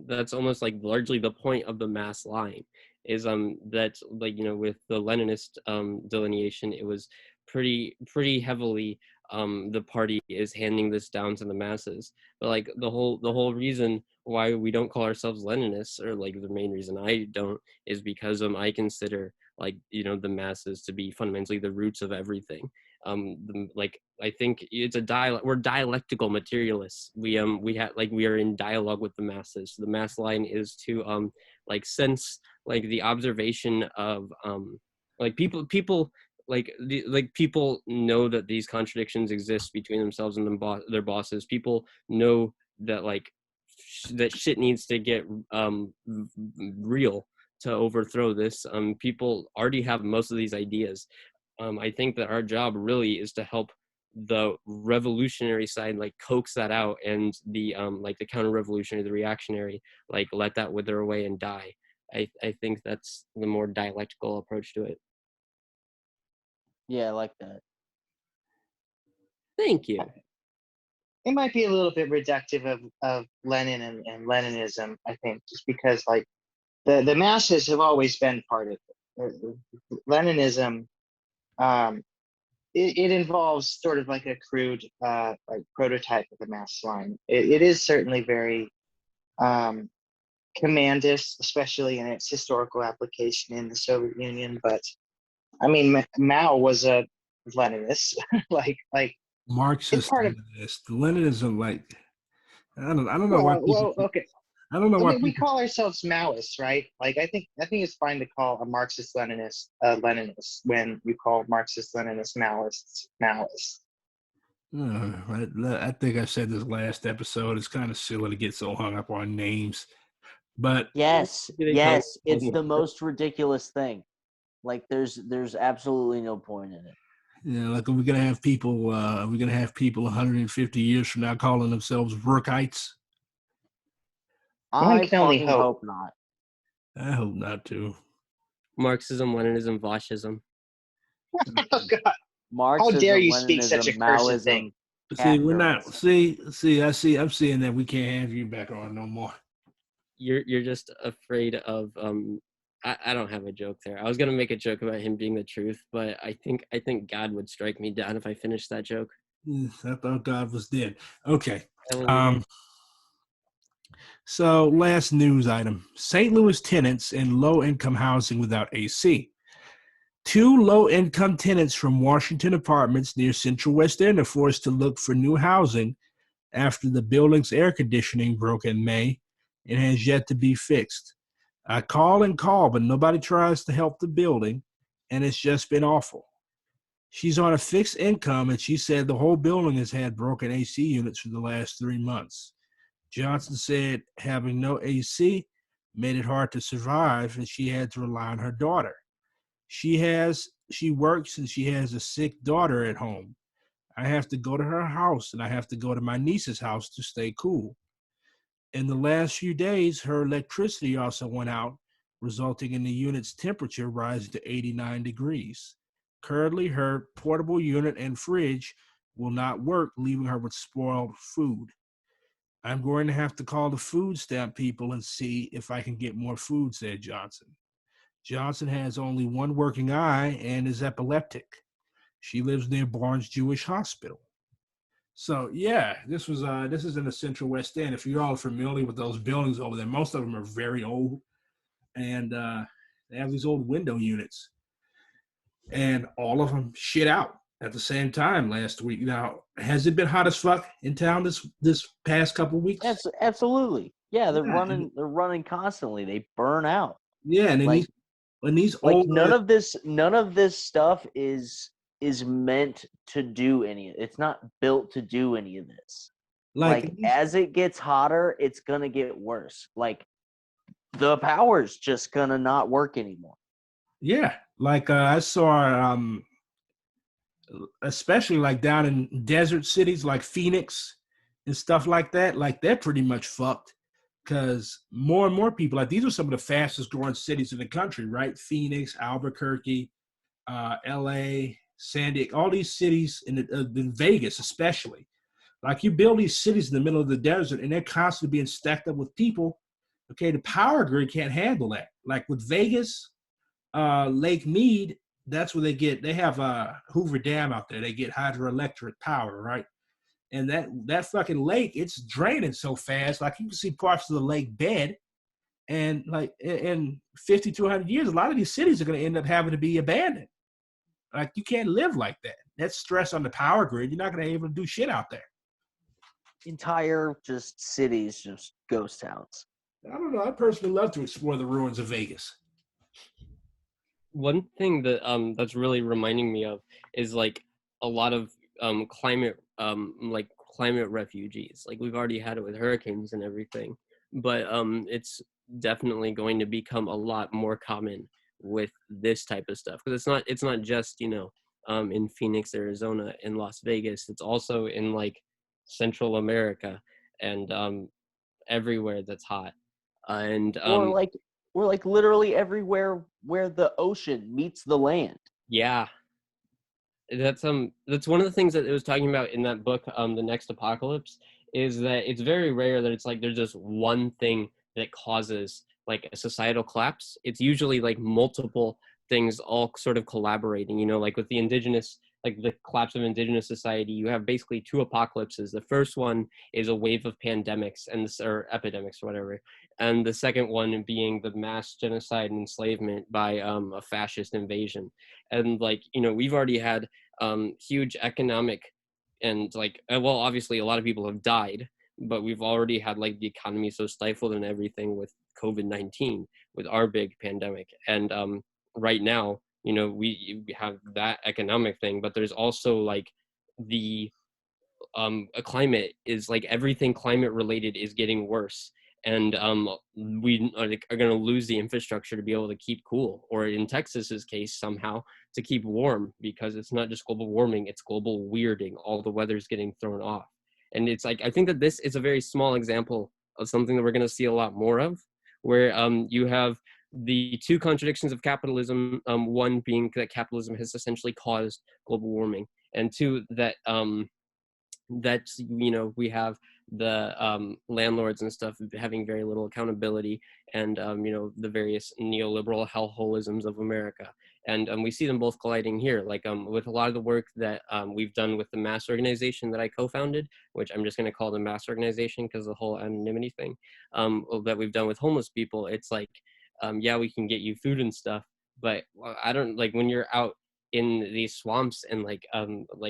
Speaker 3: that's almost like largely the point of the mass line is that, like, with the Leninist delineation, it was pretty heavily the party is handing this down to the masses. But like the whole reason why we don't call ourselves Leninists, or like the main reason I don't, is because I consider, like, the masses to be fundamentally the roots of everything. Like, I think it's we're dialectical materialists. We are in dialogue with the masses. The mass line is to like sense, like, the observation of like people like people know that these contradictions exist between themselves and their bosses. People know that, like, that shit needs to get real to overthrow this. People already have most of these ideas. I think that our job really is to help the revolutionary side, like, coax that out, and the like the counter-revolutionary, the reactionary, like, let that wither away and die. I think that's the more dialectical approach to it.
Speaker 2: Yeah, I like that.
Speaker 3: Thank you.
Speaker 4: it might be a little bit reductive of Lenin and Leninism, I think, just because like the masses have always been part of it. Leninism, um, it involves sort of like a crude like prototype of the mass line. It is certainly very um, commandist, especially in its historical application in the Soviet Union. But I mean, Mao was a Leninist, like it's
Speaker 1: Marxist
Speaker 4: part of.
Speaker 1: Leninist. Leninism, like, I don't know why
Speaker 4: Well, okay.
Speaker 1: I don't know
Speaker 4: I
Speaker 1: why
Speaker 4: mean, we
Speaker 1: people.
Speaker 4: call ourselves Maoists, right? Like, I think it's fine to call a Marxist Leninist Leninist when you call Marxist Leninist Maoists Maoists.
Speaker 1: I think I said this last episode. It's kind of silly to get so hung up on names, but
Speaker 2: Yes,
Speaker 3: They call
Speaker 2: yes, it's the
Speaker 3: themselves
Speaker 2: most ridiculous thing. Like there's absolutely no point in it.
Speaker 1: like we're gonna have people. We're gonna have people 150 years from now calling themselves Brookites.
Speaker 4: One
Speaker 2: I
Speaker 4: can only
Speaker 2: fucking
Speaker 4: hope.
Speaker 2: hope not.
Speaker 1: I hope not to.
Speaker 3: Marxism, Leninism, Fascism.
Speaker 4: Oh God! How dare
Speaker 2: Marxism,
Speaker 4: you speak such a
Speaker 2: Leninism,
Speaker 4: cursed thing?
Speaker 2: Maoism,
Speaker 1: See, we're not.
Speaker 2: capitalism.
Speaker 1: See. I see. I'm seeing that we can't have you back on no more.
Speaker 3: You're just afraid of I don't have a joke there. I was gonna make a joke about him being the truth, but I think God would strike me down if I finished that joke.
Speaker 1: I thought God was dead. Okay.
Speaker 3: Hallelujah.
Speaker 1: So last news item. St. Louis tenants in low-income housing without AC. 2 low-income tenants from Washington apartments near Central West End are forced to look for new housing after the building's air conditioning broke in May and has yet to be fixed. I call and call, but nobody tries to help the building, and it's just been awful. She's on a fixed income, and she said the whole building has had broken AC units for the last 3 months. Johnson said having no AC made it hard to survive, and she had to rely on her daughter. She works and she has a sick daughter at home. I have to go to her house and I have to go to my niece's house to stay cool. In the last few days, her electricity also went out, resulting in the unit's temperature rising to 89 degrees. Currently, her portable unit and fridge will not work, leaving her with spoiled food. I'm going to have to call the food stamp people and see if I can get more food, said Johnson. Johnson has only one working eye and is epileptic. She lives near Barnes Jewish Hospital. So yeah, this is in the Central West End. If you're all familiar with those buildings over there, most of them are very old, and they have these old window units, and all of them shit out at the same time last week. Now, has it been hot as fuck in town this past couple weeks?
Speaker 2: That's absolutely. Yeah, they're
Speaker 1: Yeah,
Speaker 2: running. They're running constantly. They burn out.
Speaker 1: yeah, and then
Speaker 2: Like
Speaker 1: these
Speaker 2: like
Speaker 1: old
Speaker 2: none of this stuff is meant to do any. It's not built to do any of this.
Speaker 1: like
Speaker 2: Like as it gets hotter, it's gonna get worse. Like the power's just gonna not work anymore.
Speaker 1: yeah, like I saw especially like down in desert cities like Phoenix and stuff like that, like they're pretty much fucked because more and more people, like these are some of the fastest growing cities in the country, right? Phoenix, Albuquerque, LA, San Diego, all these cities in Vegas, especially. Like you build these cities in the middle of the desert and they're constantly being stacked up with people. Okay, the power grid can't handle that. Like with Vegas, Lake Mead, that's where they have Hoover Dam out there. They get hydroelectric power, right? And that fucking lake, it's draining so fast, like you can see parts of the lake bed. And like in 50 to 100 years, a lot of these cities are going to end up having to be abandoned. Like you can't live like that. That's stress on the power grid. You're not going to be able to do shit out there.
Speaker 2: Entire just cities, just ghost towns.
Speaker 1: I don't know. I personally love to explore the ruins of Vegas.
Speaker 3: One thing that that's really reminding me of is like a lot of climate like climate refugees. Like we've already had it with hurricanes and everything, but it's definitely going to become a lot more common with this type of stuff because it's not just in Phoenix, Arizona, in Las Vegas. It's also in like Central America and everywhere that's hot. And
Speaker 2: Or like literally everywhere where the ocean meets the land.
Speaker 3: yeah, that's one of the things that it was talking about in that book, The Next Apocalypse, is that it's very rare that it's like there's just one thing that causes like a societal collapse. It's usually like multiple things all sort of collaborating, like with the indigenous, like the collapse of indigenous society, you have basically two apocalypses. The first one is a wave of pandemics or epidemics or whatever, and the second one being the mass genocide and enslavement by a fascist invasion. And like we've already had huge economic and like well, obviously a lot of people have died, but we've already had like the economy so stifled and everything with COVID-19, with our big pandemic. And right now we have that economic thing, but there's also like the a climate is like everything climate related is getting worse, and we are going to lose the infrastructure to be able to keep cool, or in Texas's case somehow to keep warm, because it's not just global warming, it's global weirding. All the weather's getting thrown off, and it's like I think that this is a very small example of something that we're going to see a lot more of, where you have the two contradictions of capitalism, one being that capitalism has essentially caused global warming, and two, that That's, we have the landlords and stuff having very little accountability, and the various neoliberal hellholisms of America, and we see them both colliding here, like with a lot of the work that we've done with the mass organization that I co-founded, which I'm just going to call the mass organization because the whole anonymity thing that we've done with homeless people. It's like, yeah, we can get you food and stuff, but I don't, like, when you're out in these swamps and like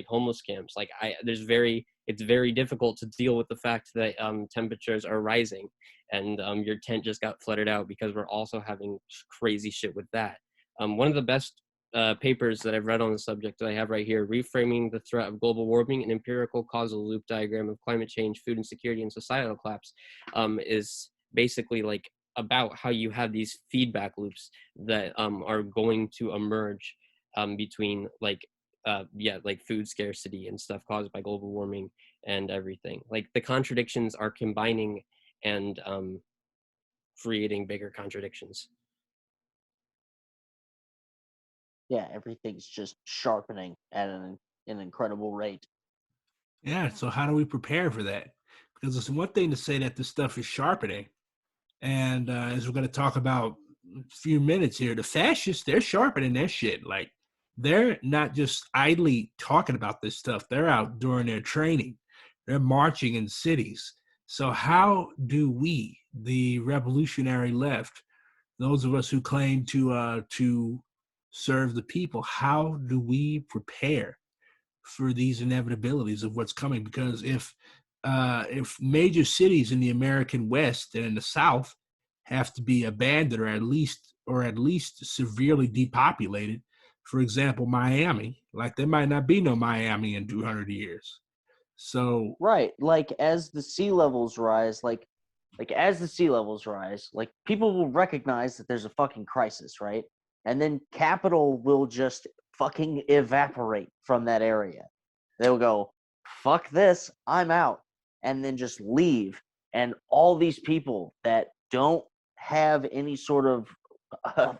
Speaker 3: homeless camps, like it's very difficult to deal with the fact that temperatures are rising, and your tent just got flooded out because we're also having crazy shit with that. One of the best papers that I've read on the subject that I have right here, Reframing the Threat of Global Warming, an Empirical Causal Loop Diagram of Climate Change, Food Insecurity, and Societal Collapse, is basically like about how you have these feedback loops that are going to emerge between like food scarcity and stuff caused by global warming and everything. Like the contradictions are combining and creating bigger contradictions.
Speaker 2: Yeah, everything's just sharpening at an incredible rate.
Speaker 1: Yeah. So how do we prepare for that? Because it's one thing to say that this stuff is sharpening, and as we're going to talk about in a few minutes here, the fascists, they're sharpening their shit. Like, they're not just idly talking about this stuff. They're out during their training. They're marching in cities. So how do we, the revolutionary left, those of us who claim to serve the people, how do we prepare for these inevitabilities of what's coming? Because if major cities in the American West and in the South have to be abandoned or at least severely depopulated, for example, Miami, like there might not be no Miami in 200 years. So
Speaker 2: Right, like as the sea levels rise, as the sea levels rise, like people will recognize that there's a fucking crisis, right? And then capital will just fucking evaporate from that area. They'll go, fuck this, I'm out, and then just leave. And all these people that don't have any sort of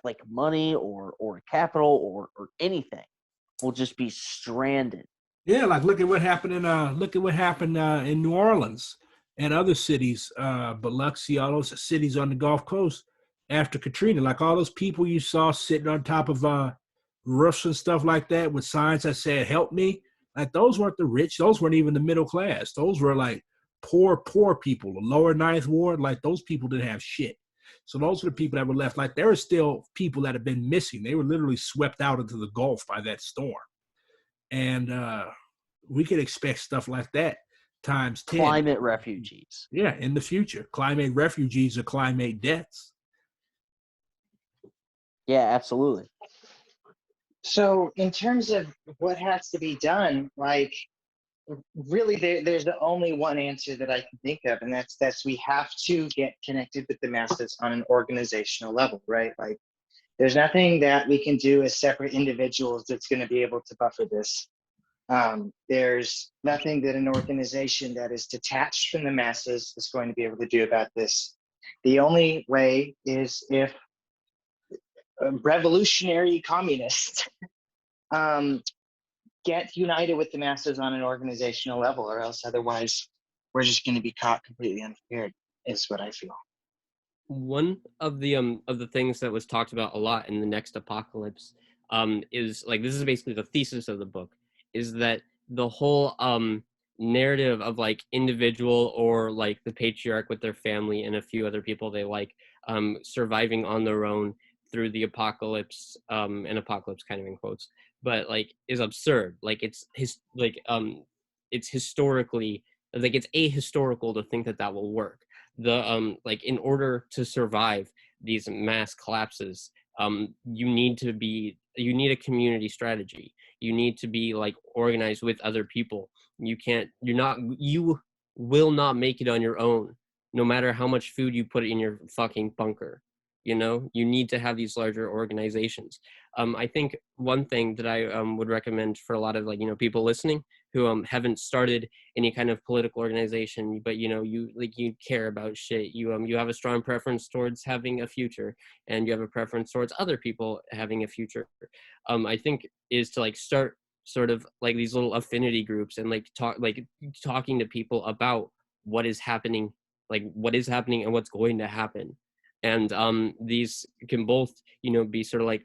Speaker 2: like money or capital or anything will just be stranded.
Speaker 1: yeah, like look at what happened in New Orleans and other cities, Biloxi, all those cities on the Gulf Coast after Katrina. Like all those people you saw sitting on top of roofs and stuff like that with signs that said "Help me." Like those weren't the rich. Those weren't even the middle class. Those were like poor people, the lower ninth ward. Like those people didn't have shit. So those are the people that were left. Like there are still people that have been missing. They were literally swept out into the Gulf by that storm. And we could expect stuff like that times 10.
Speaker 2: Climate refugees.
Speaker 1: Yeah, in the future. Climate refugees or climate deaths.
Speaker 2: Yeah, absolutely.
Speaker 4: So, in terms of what has to be done, like really, there's the only one answer that I can think of, and that's we have to get connected with the masses on an organizational level, right? Like, there's nothing that we can do as separate individuals that's going to be able to buffer this. There's nothing that an organization that is detached from the masses is going to be able to do about this. The only way is if revolutionary communists get united with the masses on an organizational level, or else otherwise we're just going to be caught completely unprepared, is what I feel.
Speaker 3: One of the things that was talked about a lot in the next apocalypse is like, this is basically the thesis of the book, is that the whole narrative of like individual or like the patriarch with their family and a few other people they like surviving on their own through the apocalypse, and apocalypse kind of in quotes, but like is absurd. Like it's historically, like it's ahistorical to think that that will work. The like in order to survive these mass collapses, you need a community strategy. You need to be like organized with other people. You will not make it on your own, no matter how much food you put in your fucking bunker. You need to have these larger organizations. I think one thing that I would recommend for a lot of like people listening who haven't started any kind of political organization, but you care about shit. You have a strong preference towards having a future, and you have a preference towards other people having a future. I think is to like start sort of like these little affinity groups and like talking to people about what is happening, and what's going to happen. And these can both, be sort of like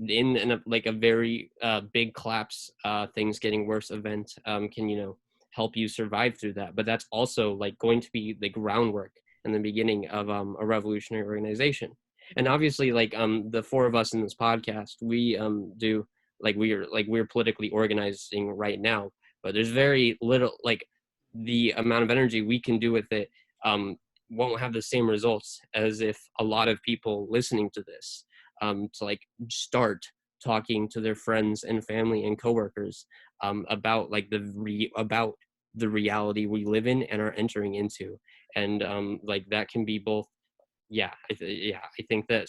Speaker 3: in like a very big collapse, things getting worse event, can help you survive through that. But that's also like going to be the groundwork and the beginning of a revolutionary organization. And obviously, like the four of us in this podcast, we do we're politically organizing right now, but there's very little, like the amount of energy we can do with it won't have the same results as if a lot of people listening to this to like start talking to their friends and family and coworkers about like about the reality we live in and are entering into. And like that can be both, I think that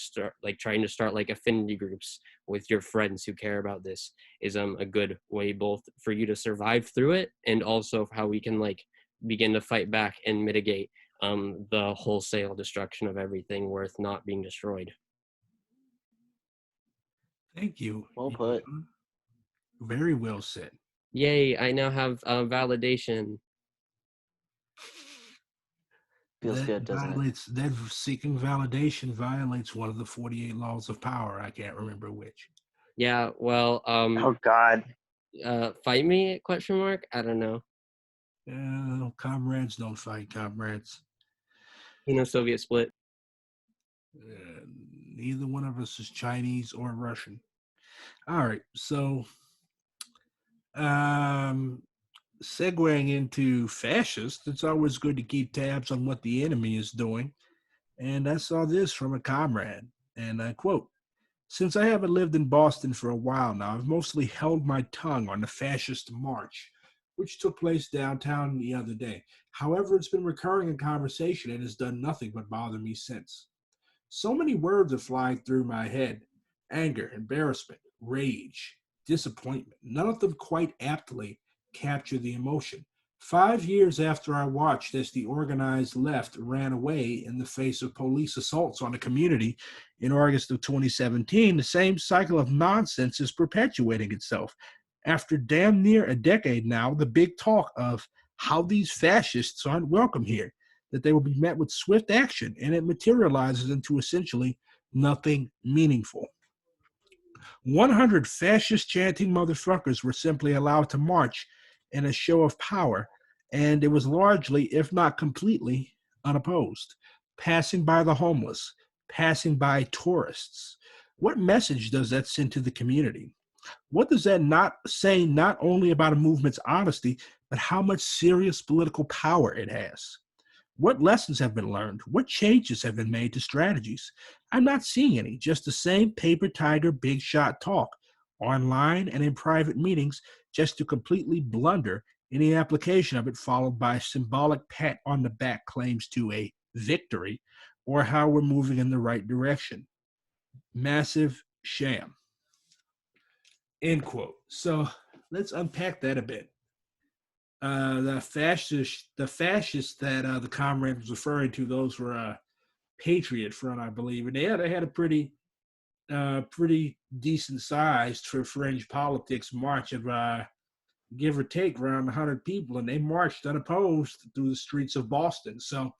Speaker 3: trying to start like affinity groups with your friends who care about this is a good way both for you to survive through it, and also how we can like begin to fight back and mitigate the wholesale destruction of everything worth not being destroyed.
Speaker 1: Thank you.
Speaker 2: Well put.
Speaker 1: Very well said.
Speaker 3: Yay, I now have validation.
Speaker 2: Feels good, doesn't it?
Speaker 1: That seeking validation violates one of the 48 laws of power. I can't remember which.
Speaker 3: Yeah, well,
Speaker 4: Oh God.
Speaker 3: fight me? Question mark. I don't know.
Speaker 1: Comrades don't fight comrades.
Speaker 3: Soviet split.
Speaker 1: Neither one of us is Chinese or Russian. All right, so segueing into fascists, it's always good to keep tabs on what the enemy is doing. And I saw this from a comrade, and I quote, "Since I haven't lived in Boston for a while now, I've mostly held my tongue on the fascist march, which took place downtown the other day. However, it's been recurring in conversation and has done nothing but bother me since. So many words are flying through my head: anger, embarrassment, rage, disappointment. None of them quite aptly capture the emotion. 5 years after I watched as the organized left ran away in the face of police assaults on the community in August of 2017, the same cycle of nonsense is perpetuating itself. After damn near a decade now, the big talk of how these fascists aren't welcome here, that they will be met with swift action, and it materializes into essentially nothing meaningful. 100 fascist chanting motherfuckers were simply allowed to march in a show of power, and it was largely, if not completely, unopposed, passing by the homeless, passing by tourists. What message does that send to the community? What does that not say not only about a movement's honesty, but how much serious political power it has? What lessons have been learned? What changes have been made to strategies? I'm not seeing any, just the same paper tiger big shot talk online and in private meetings, just to completely blunder any application of it, followed by symbolic pat on the back claims to a victory or how we're moving in the right direction. Massive sham. End quote. So let's unpack that a bit. The fascists that the comrade was referring to, those were Patriot Front, I believe, and they had a pretty decent sized for fringe politics march of give or take around 100 people, and they marched unopposed through the streets of Boston. So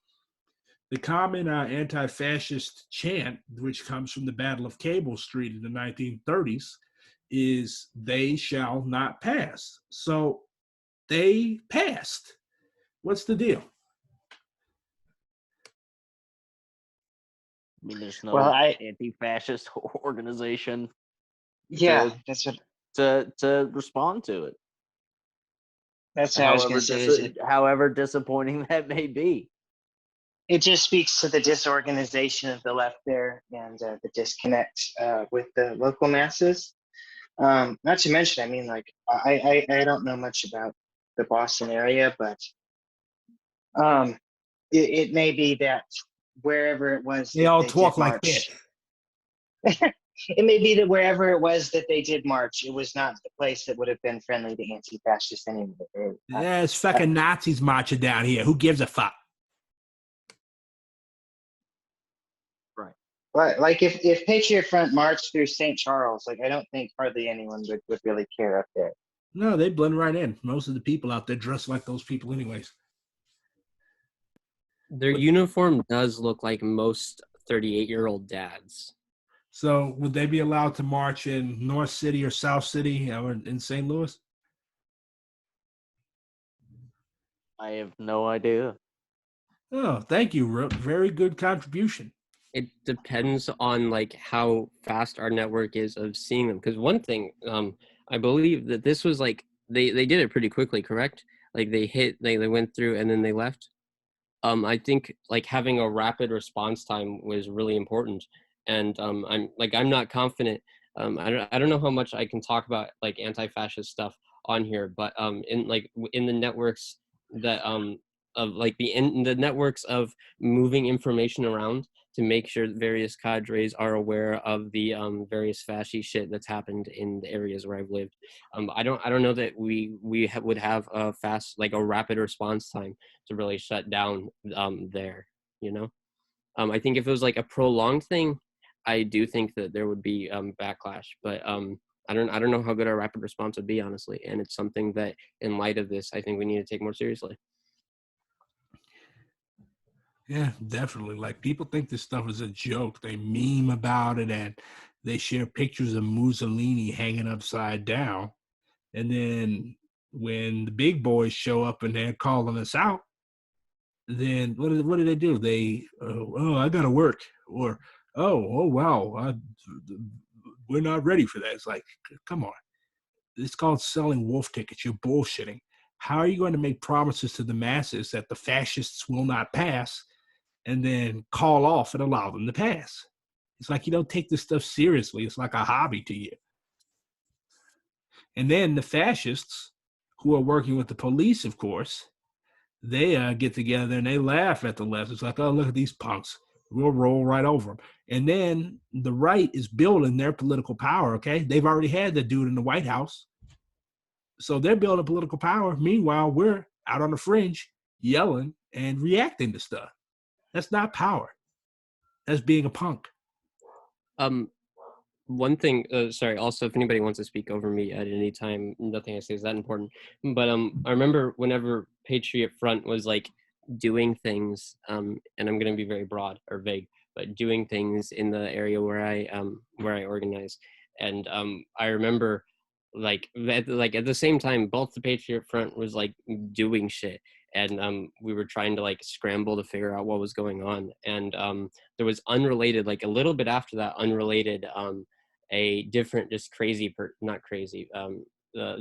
Speaker 1: the common anti-fascist chant, which comes from the Battle of Cable Street in the 1930s, is "They shall not pass." So they passed. What's the deal?
Speaker 2: I mean, there's no
Speaker 4: Well,
Speaker 2: anti-fascist organization
Speaker 4: yeah, that's what
Speaker 2: to respond to it.
Speaker 4: that's what I was going to say.
Speaker 2: However disappointing that may be.
Speaker 4: It just speaks to the disorganization of the left there, and the disconnect with the local masses. Not to mention, I mean, like I don't know much about the Boston area, but it may be that wherever it was
Speaker 1: They
Speaker 4: that
Speaker 1: all
Speaker 4: they
Speaker 1: talk
Speaker 4: did
Speaker 1: like this.
Speaker 4: march, it may be that wherever it was that they did march, it was not the place that would have been friendly to anti-fascists anyway.
Speaker 1: There's fucking Nazis marching down here. Who gives a fuck?
Speaker 2: Right.
Speaker 4: Like if Patriot Front marched through St. Charles, like I don't think hardly anyone would really care up there.
Speaker 1: No, they blend right in. Most of the people out there dress like those people, anyways.
Speaker 3: Their uniform does look like most 38-year-old dads.
Speaker 1: So, would they be allowed to march in North City or South City or in St. Louis?
Speaker 2: I have no idea.
Speaker 1: Oh, thank you, Rook. Very good contribution.
Speaker 3: It depends on like how fast our network is of seeing them. Because one thing, I believe that this was like they did it pretty quickly, correct? Like they went through and then they left. I think like having a rapid response time was really important, and I'm not confident. I don't know how much I can talk about like anti-fascist stuff on here, but in the networks that of like in the networks of moving information around to make sure that various cadres are aware of the various fascist shit that's happened in the areas where I've lived. I don't know that would have a fast like a rapid response time to really shut down there, you know. I think if it was like a prolonged thing, I do think that there would be backlash, but I don't know how good our rapid response would be, honestly, and it's something that in light of this I think we need to take more seriously.
Speaker 1: Yeah, definitely. Like people think this stuff is a joke. They meme about it and they share pictures of Mussolini hanging upside down. And then when the big boys show up and they're calling us out, then what do they do? They oh, I gotta work, or oh wow, we're not ready for that. It's like, come on, it's called selling wolf tickets. You're bullshitting. How are you going to make promises to the masses that the fascists will not pass, and then call off and allow them to pass? It's like you don't take this stuff seriously. It's like a hobby to you. And then the fascists, who are working with the police, of course, they get together and they laugh at the left. It's like, oh, look at these punks. We'll roll right over them. And then the right is building their political power, okay? They've already had the dude in the White House. So they're building political power. Meanwhile, we're out on the fringe yelling and reacting to stuff. That's not power. That's being a punk.
Speaker 3: One thing, sorry, also if anybody wants to speak over me at any time, nothing I say is that important, but I remember whenever Patriot Front was like doing things, and I'm going to be very broad or vague, but doing things in the area where I organize, and I remember like at the same time both the Patriot Front was like doing shit, and we were trying to like scramble to figure out what was going on, and there was unrelated, like a little bit after that, unrelated a different, just crazy, not crazy,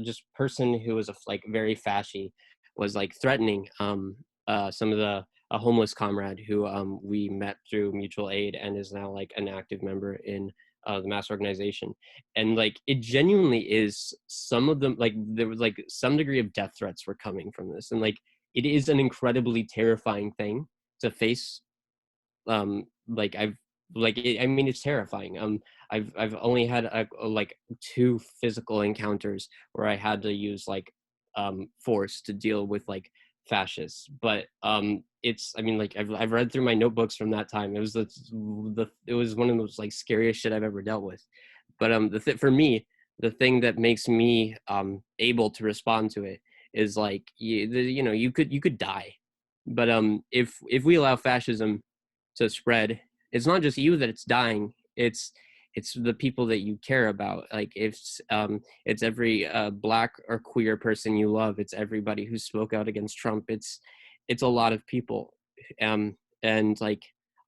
Speaker 3: just person who was like very fashy, was like threatening some of a homeless comrade who we met through mutual aid and is now like an active member in the mass organization. And like it genuinely is, some of them, like there was like some degree of death threats were coming from this, and like it is an incredibly terrifying thing to face. Like I've like it, I mean, it's terrifying. I've only had like 2 physical encounters where I had to use like force to deal with like fascists, but it's, I mean, like I've read through my notebooks from that time. It was it was one of those like scariest shit I've ever dealt with. But for me, the thing that makes me able to respond to it is like you know, you could die, but if we allow fascism to spread, it's not just you that it's dying, it's the people that you care about. Like it's every black or queer person you love, it's everybody who spoke out against Trump, it's a lot of people. And like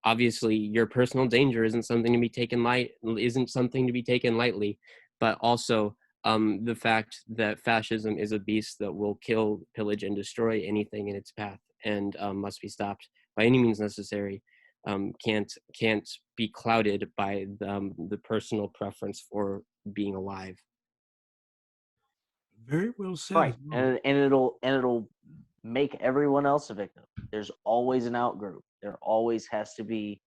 Speaker 3: obviously your personal danger isn't something to be taken lightly, but also the fact that fascism is a beast that will kill, pillage, and destroy anything in its path, and must be stopped by any means necessary. Can't be clouded by the personal preference for being alive.
Speaker 1: Very well said.
Speaker 2: Right, and it'll make everyone else a victim. There's always an outgroup. There always has to be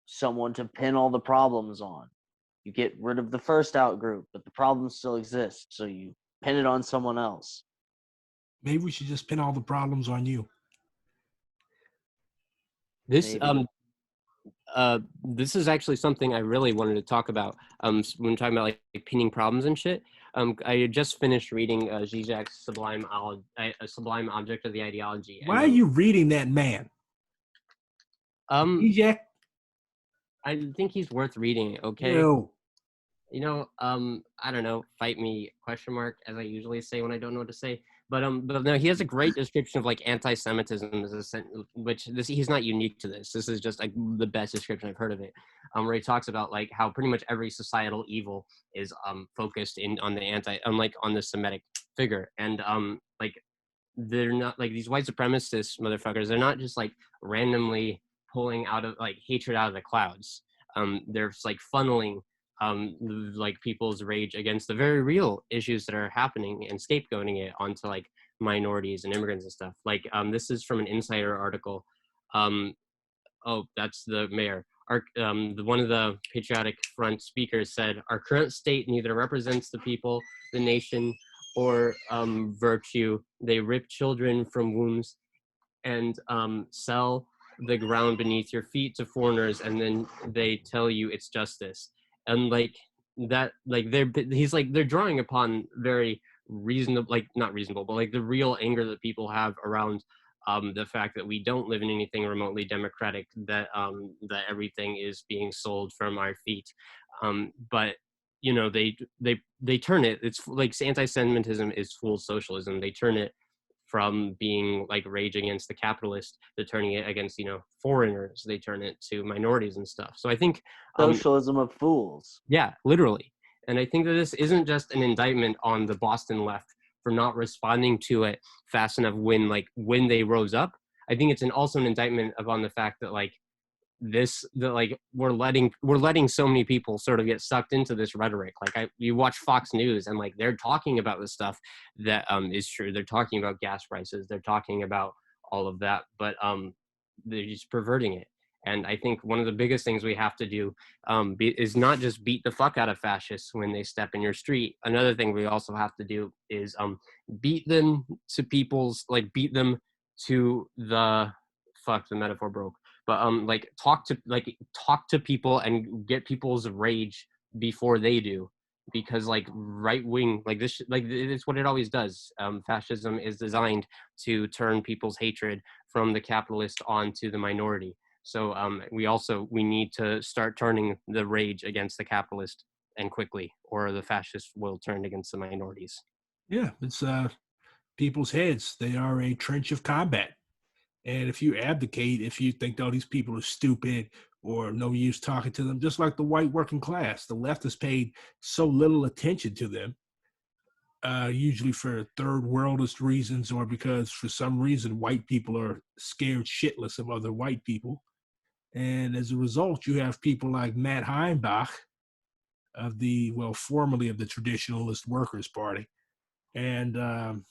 Speaker 2: someone to pin all the problems on. You get rid of the first outgroup, but the problem still exists, so you pin it on someone else.
Speaker 1: Maybe we should just pin all the problems on you.
Speaker 3: This
Speaker 2: Maybe.
Speaker 3: this is actually something I really wanted to talk about. When talking about like pinning problems and shit. I had just finished reading Zizek's Sublime Object of the Ideology.
Speaker 1: Why are you reading that man? Zizek?
Speaker 3: I think he's worth reading. Okay.
Speaker 1: No.
Speaker 3: You know, I don't know, fight me, question mark, as I usually say when I don't know what to say. But no, he has a great description of like anti-Semitism which he's not unique to this. This is just like the best description I've heard of it. Where he talks about like how pretty much every societal evil is focused on the Semitic figure. And like they're not like these white supremacist motherfuckers, they're not just like randomly pulling out of like hatred out of the clouds. They're just, like funneling like people's rage against the very real issues that are happening and scapegoating it onto like minorities and immigrants and stuff. Like this is from an Insider article. Oh, that's the mayor. One of the Patriotic Front speakers said, "Our current state neither represents the people, the nation, or virtue. They rip children from wombs and sell the ground beneath your feet to foreigners, and then they tell you it's justice." And like that, like they're drawing upon very reasonable, like not reasonable, but like the real anger that people have around the fact that we don't live in anything remotely democratic, that that everything is being sold from our feet. But you know, they turn it. It's like anti-Semitism is full socialism. They turn it from being like rage against the capitalist to turning it against, you know, foreigners. They turn it to minorities and stuff. So I think
Speaker 2: Socialism of fools.
Speaker 3: yeah, literally. And I think that this isn't just an indictment on the Boston left for not responding to it fast enough when they rose up. I think it's also an indictment upon the fact that like we're letting so many people sort of get sucked into this rhetoric. Like you watch Fox News and like they're talking about the stuff that is true. They're talking about gas prices. They're talking about all of that, but they're just perverting it. And I think one of the biggest things we have to do is not just beat the fuck out of fascists when they step in your street. Another thing we also have to do is beat them to beat them to the fuck, the metaphor broke. But like talk to people and get people's rage before they do, because like right wing like this like it's what it always does. Fascism is designed to turn people's hatred from the capitalist onto the minority. So we need to start turning the rage against the capitalist, and quickly, or the fascists will turn against the minorities.
Speaker 1: Yeah, it's people's heads. They are a trench of combat. And if you abdicate, if you think, oh, these people are stupid or no use talking to them, just like the white working class, the left has paid so little attention to them, usually for third worldist reasons, or because for some reason white people are scared shitless of other white people. And as a result, you have people like Matt Heimbach formerly of the Traditionalist Workers' Party, and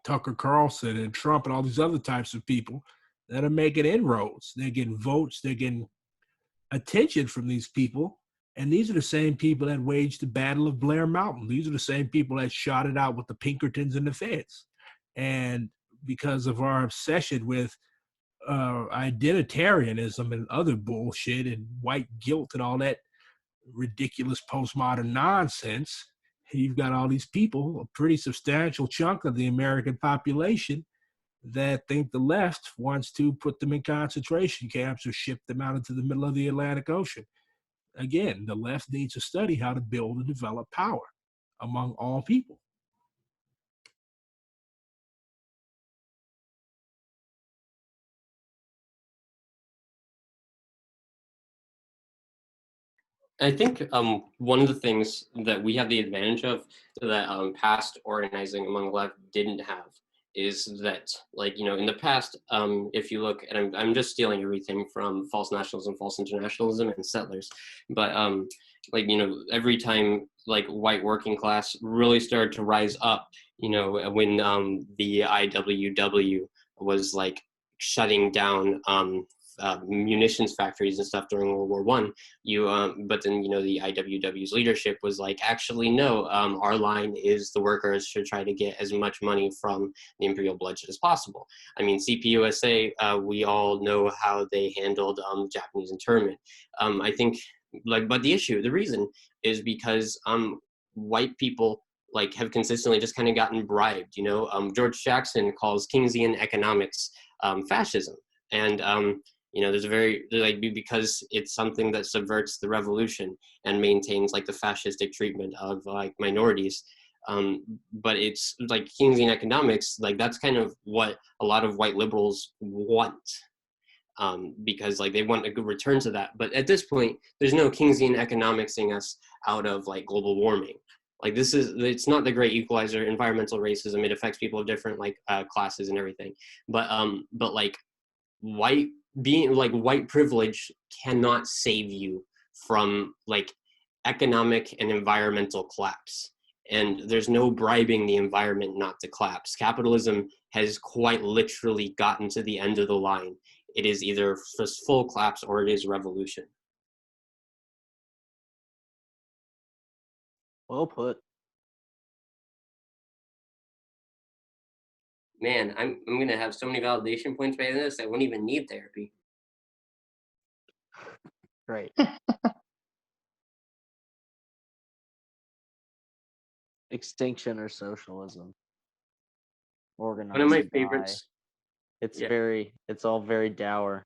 Speaker 1: Tucker Carlson and Trump and all these other types of people that are making inroads. They're getting votes, they're getting attention from these people. And these are the same people that waged the Battle of Blair Mountain. These are the same people that shot it out with the Pinkertons and the Feds. And because of our obsession with identitarianism and other bullshit and white guilt and all that ridiculous postmodern nonsense, you've got all these people, a pretty substantial chunk of the American population, that think the left wants to put them in concentration camps or ship them out into the middle of the Atlantic Ocean. Again, the left needs to study how to build and develop power among all people.
Speaker 3: I think one of the things that we have the advantage of that past organizing among the left didn't have is that, like, you know, in the past, if you look, and I'm just stealing everything from false nationalism, false internationalism, and settlers, but like, you know, every time like white working class really started to rise up, you know, when the IWW was like shutting down munitions factories and stuff during World War One. But then the IWW's leadership was like, actually no, our line is the workers should try to get as much money from the imperial bloodshed as possible. I mean, CPUSA, we all know how they handled Japanese internment. I think but the reason is because white people have consistently just kind of gotten bribed. George Jackson calls Keynesian economics fascism, and there's because it's something that subverts the revolution and maintains the fascistic treatment of minorities. But it's Keynesian economics, that's kind of what a lot of white liberals want. Because they want a good return to that. But at this point, there's no Keynesian economicsing us out of global warming. It's not the great equalizer, environmental racism. It affects people of different classes and everything. But white privilege cannot save you from economic and environmental collapse. And there's no bribing the environment not to collapse. Capitalism has quite literally gotten to the end of the line. It is either just full collapse or it is revolution.
Speaker 2: Well put.
Speaker 3: Man, I'm gonna have so many validation points by this. I won't even need therapy.
Speaker 2: Great. Extinction or socialism. Organized.
Speaker 3: One of my favorites.
Speaker 2: It's all very dour.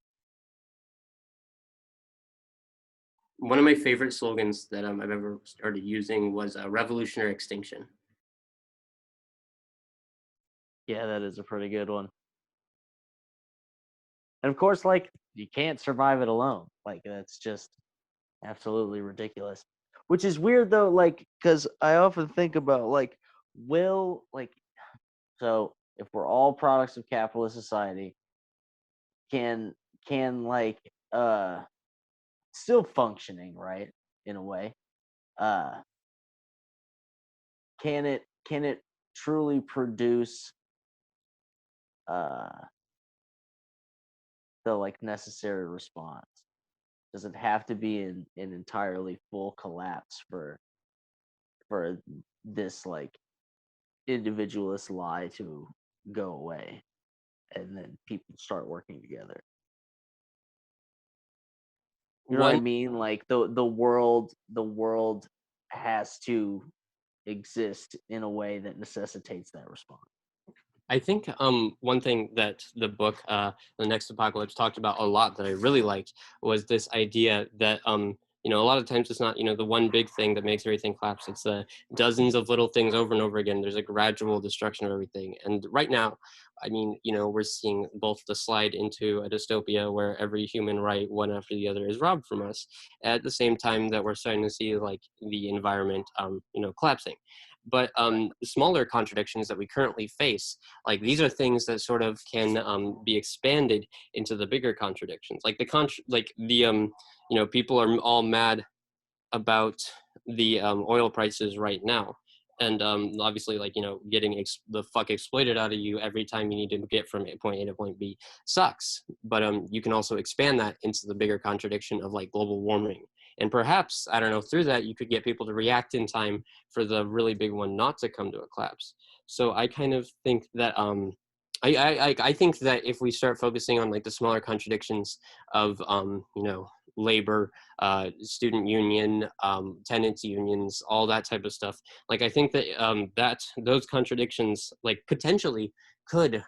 Speaker 3: One of my favorite slogans that I've ever started using was revolution or extinction.
Speaker 2: Yeah, that is a pretty good one. And of course, you can't survive it alone. That's just absolutely ridiculous. Which is weird though, because I often think about so if we're all products of capitalist society, can still functioning, right, in a way, can it truly produce the necessary response? Does it have to be in an entirely full collapse for this individualist lie to go away and then people start working together? You know what I mean? The world has to exist in a way that necessitates that response.
Speaker 3: I think one thing that the book, The Next Apocalypse, talked about a lot that I really liked was this idea that a lot of times it's not the one big thing that makes everything collapse. It's dozens of little things over and over again. There's a gradual destruction of everything. And right now, I mean, we're seeing both the slide into a dystopia where every human right, one after the other, is robbed from us, at the same time that we're starting to see the environment, collapsing. But the smaller contradictions that we currently face, these are things that sort of can be expanded into the bigger contradictions. People are all mad about the oil prices right now, and obviously getting the fuck exploited out of you every time you need to get from point A to point B sucks. But you can also expand that into the bigger contradiction of global warming. And perhaps, I don't know, through that you could get people to react in time for the really big one not to come to a collapse. So I kind of think that I think that if we start focusing on the smaller contradictions of labor, student union, tenants unions, all that type of stuff, I think that those contradictions potentially could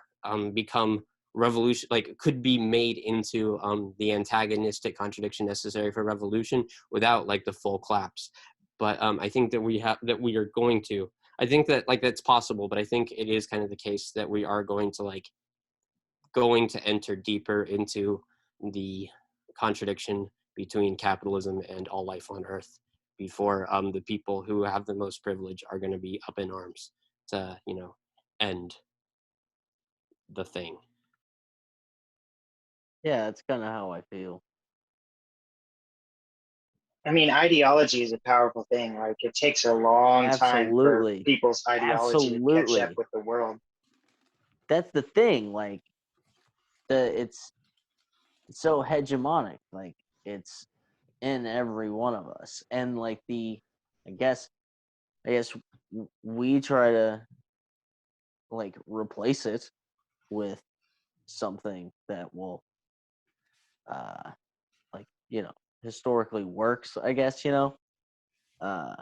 Speaker 3: become revolution, could be made into the antagonistic contradiction necessary for revolution without the full collapse. But I think that we are going to, I think that that's possible, but I think it is kind of the case that we are going to enter deeper into the contradiction between capitalism and all life on earth before the people who have the most privilege are going to be up in arms to end the thing.
Speaker 2: Yeah, that's kind of how I feel.
Speaker 4: I mean, ideology is a powerful thing. It takes a long time for people's ideology to catch up with the world.
Speaker 2: That's the thing. so hegemonic, like it's in every one of us, and like I guess we try to like replace it with something that will uh like historically works, I guess, uh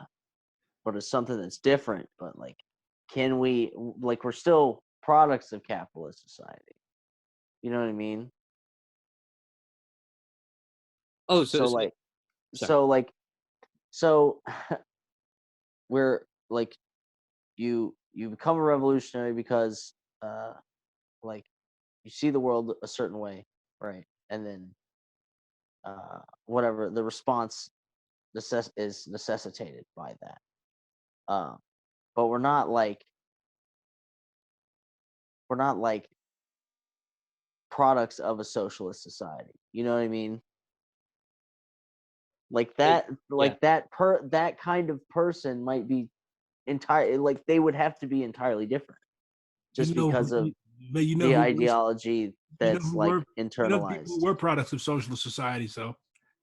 Speaker 2: but it's something that's different. But like, can we, like, we're still products of capitalist society, you know what I mean?
Speaker 3: Oh,
Speaker 2: So
Speaker 3: so
Speaker 2: like,
Speaker 3: sorry.
Speaker 2: so we're like, you become a revolutionary because like you see the world a certain way, right? And then whatever the response is necessitated by that. um but we're not like products of a socialist society, you know what I mean? Like
Speaker 3: I, yeah.
Speaker 2: that kind of person might be entire like they would have to be entirely different
Speaker 1: You
Speaker 2: just
Speaker 1: know,
Speaker 2: because of
Speaker 1: but you know
Speaker 2: the
Speaker 1: who was,
Speaker 2: ideology that's like
Speaker 1: the people
Speaker 2: internalized.
Speaker 1: who were products of socialist societies, though,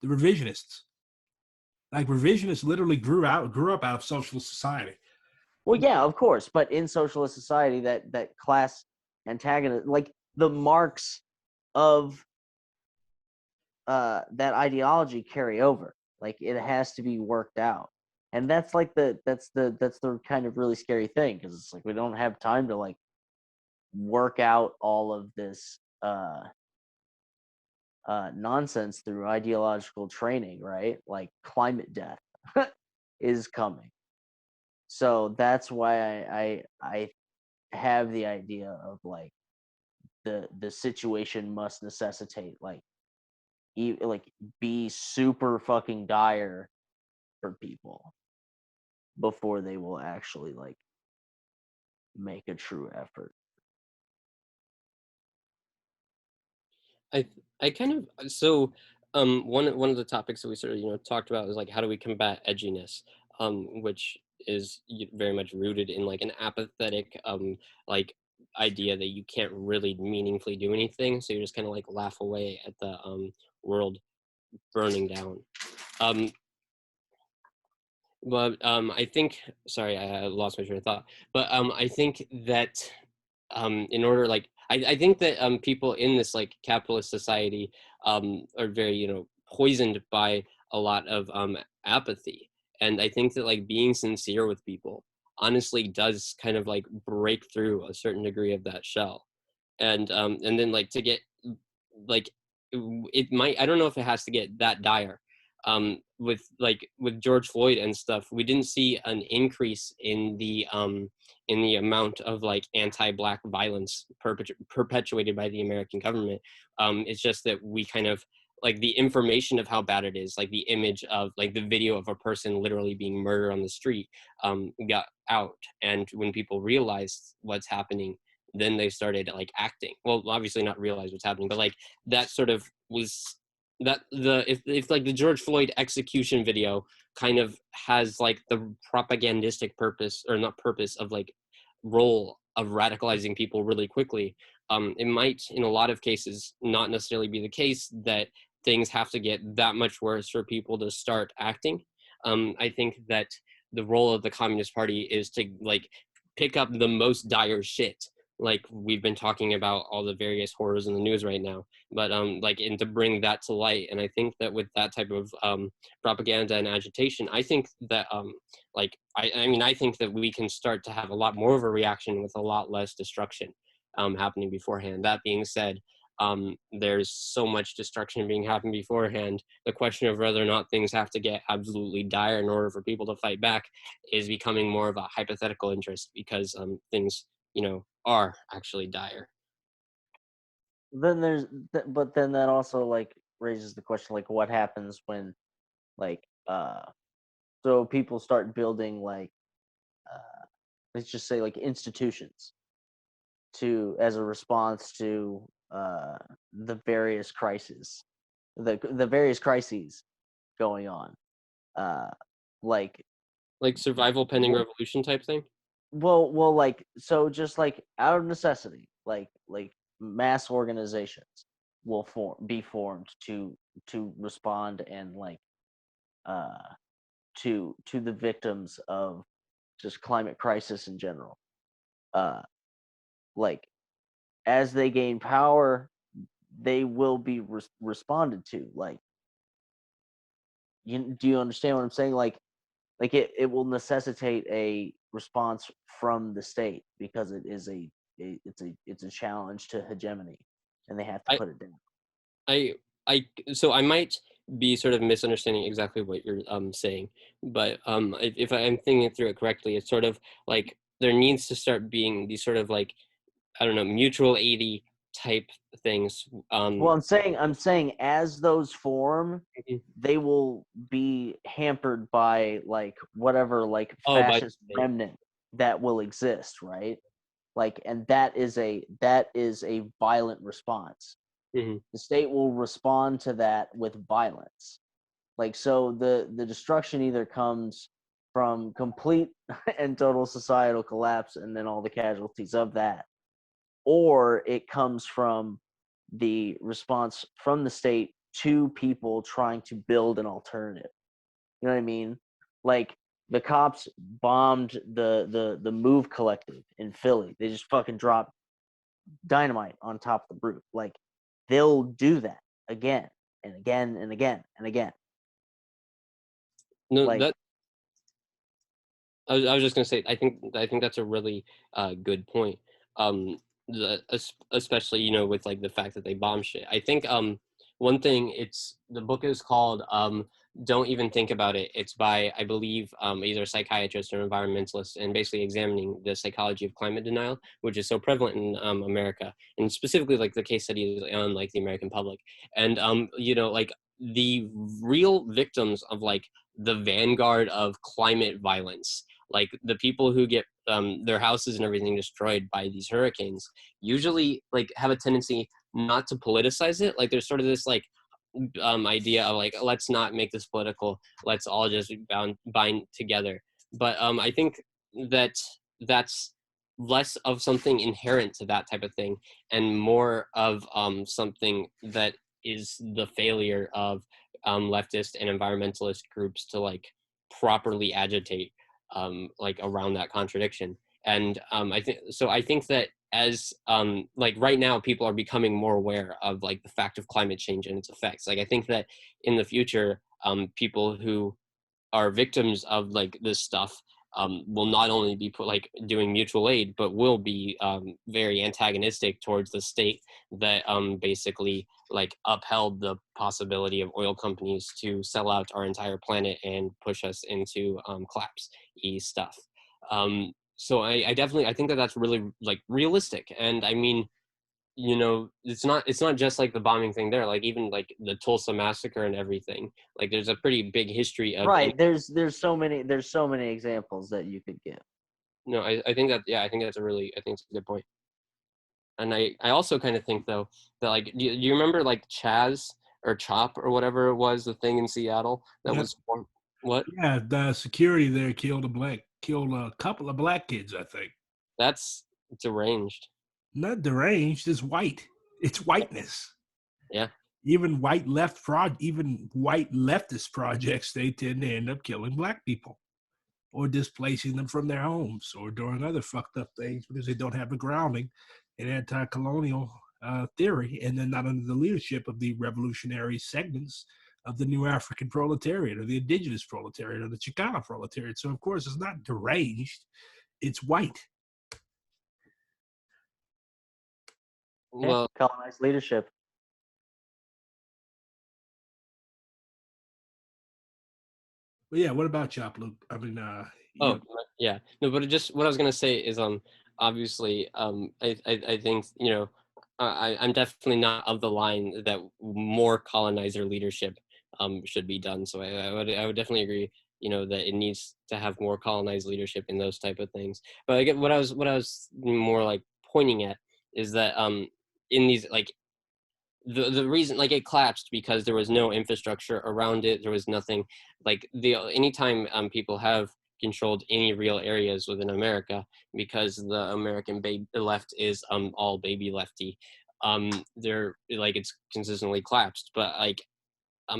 Speaker 1: the revisionists. Like revisionists literally grew up out of socialist society.
Speaker 2: Well, yeah, of course, but in socialist society, that class antagonist, like the marks of that ideology carry over. Like it has to be worked out, and that's the kind of really scary thing, because it's like we don't have time to like work out all of this nonsense through ideological training, right? Like climate death is coming. So that's why I have the idea of like the situation must necessitate like like be super fucking dire for people before they will actually like make a true effort.
Speaker 3: I kind of one of the topics that we sort of talked about is like how do we combat edginess, which is very much rooted in like an apathetic like idea that you can't really meaningfully do anything, so you just kind of like laugh away at the world burning down. Um, but I think, sorry, I lost my train of thought. But I think that in order, like, I think that people in this like capitalist society are very, poisoned by a lot of apathy. And I think that like being sincere with people honestly does kind of like break through a certain degree of that shell. And then like to get like it might, I don't know if it has to get that dire. With George Floyd and stuff, we didn't see an increase in the amount of like anti-black violence perpetuated by the American government. It's just that we kind of like the information of how bad it is, like the image of like the video of a person literally being murdered on the street, got out, and when people realized what's happening, then they started like acting. Well, obviously not realize what's happening, but like that sort of was that the if like the George Floyd execution video kind of has like the propagandistic purpose, or not purpose, of like role of radicalizing people really quickly, it might in a lot of cases not necessarily be the case that things have to get that much worse for people to start acting. I think that the role of the Communist Party is to like pick up the most dire shit, like we've been talking about all the various horrors in the news right now, but like, and to bring that to light. And I think that with that type of propaganda and agitation, I think that like I mean I think that we can start to have a lot more of a reaction with a lot less destruction happening beforehand. That being said, there's so much destruction being happened beforehand. The question of whether or not things have to get absolutely dire in order for people to fight back is becoming more of a hypothetical interest, because things are actually dire.
Speaker 2: Then but then that also like raises the question, like what happens when like so people start building like let's just say like institutions to as a response to the various crises, the various crises going on, uh like
Speaker 3: Like survival pending
Speaker 2: wh-
Speaker 3: revolution type thing.
Speaker 2: well like so just like out of necessity, like mass organizations, will be formed to respond and to the victims of just climate crisis in general. Uh, like as they gain power, they will be responded to. Like, do you understand what I'm saying? Like it will necessitate a response from the state because it is it's a challenge to hegemony, and they have to
Speaker 3: I
Speaker 2: put it down.
Speaker 3: I I so I might be sort of misunderstanding exactly what you're saying, but if I'm thinking through it correctly, it's sort of like there needs to start being these sort of like, I don't know, mutual aid type things.
Speaker 2: Well, I'm saying as those form,
Speaker 3: Mhm.
Speaker 2: they will be hampered by like whatever like
Speaker 3: Oh, by
Speaker 2: fascist remnant that will exist, right? Like, and that is a violent response.
Speaker 3: hmm
Speaker 2: The state will respond to that with violence. Like, so the destruction either comes from complete and total societal collapse and then all the casualties of that, or it comes from the response from the state to people trying to build an alternative. You know what I mean? Like the cops bombed the Move Collective in Philly. They just fucking dropped dynamite on top of the roof. Like they'll do that again and again and again and again.
Speaker 3: No,
Speaker 2: Like,
Speaker 3: that I was just gonna say, I think that's a really good point. Especially, you know, with like the fact that they bomb shit. I think one thing, it's the book is called Don't Even Think About It. It's by, I believe, either a psychiatrist or environmentalist, and basically examining the psychology of climate denial, which is so prevalent in America, and specifically like the case studies on like the American public. And you know, like the real victims of like the vanguard of climate violence, like the people who get their houses and everything destroyed by these hurricanes, usually like have a tendency not to politicize it. Like there's sort of this like idea of like, let's not make this political, let's all just bind together. But I think that that's less of something inherent to that type of thing and more of something that is the failure of leftist and environmentalist groups to like properly agitate like around that contradiction. And I think that as like right now people are becoming more aware of like the fact of climate change and its effects. Like I think that in the future people who are victims of like this stuff will not only be like doing mutual aid, but will be very antagonistic towards the state that basically like upheld the possibility of oil companies to sell out our entire planet and push us into collapse stuff. So I definitely, I think that that's really like realistic. And I mean, you know, it's not just like the bombing thing there, like even like the Tulsa massacre and everything, like there's a pretty big history of
Speaker 2: right, there's so many examples that you could give.
Speaker 3: no, I think that, yeah, I think that's a really, I think it's a good point. And I also kind of think though that like, do you remember like Chaz or Chop or whatever it was, the thing in Seattle that
Speaker 1: Yep.
Speaker 3: was what?
Speaker 1: Yeah, the security there killed a couple of black kids, I think.
Speaker 3: That's deranged.
Speaker 1: Not deranged, it's white. It's whiteness.
Speaker 3: Yeah.
Speaker 1: Even even white leftist projects, they tend to end up killing black people or displacing them from their homes or doing other fucked up things because they don't have a grounding in anti-colonial theory, and then not under the leadership of the revolutionary segments of the new African proletariat or the indigenous proletariat or the Chicano proletariat. So of course it's not deranged, it's white.
Speaker 3: Well,
Speaker 2: Colonized leadership.
Speaker 1: But yeah, what about Chop Luke? I mean,
Speaker 3: oh yeah, no, but just what I was gonna say is obviously I think, you know, I'm definitely not of the line that more colonizer leadership should be done. So I would definitely agree, you know, that it needs to have more colonized leadership in those type of things. But I get what I was more like pointing at is that in these like the reason like it collapsed because there was no infrastructure around it. There was nothing like the anytime people have controlled any real areas within America, because the American left is all baby lefty, they're like it's consistently collapsed. But like I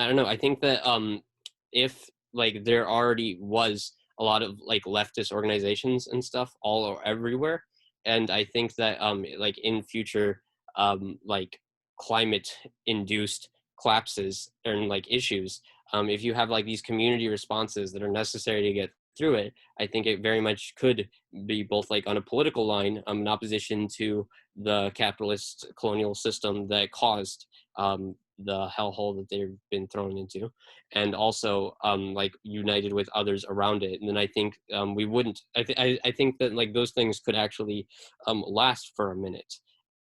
Speaker 3: don't know. I think that if like there already was a lot of like leftist organizations and stuff everywhere, and I think that like in future like climate induced collapses and like issues, if you have like these community responses that are necessary to get through it, I think it very much could be both like on a political line, in opposition to the capitalist colonial system that caused the hellhole that they've been thrown into, and also like united with others around it. And then I think we wouldn't. I think that like those things could actually last for a minute,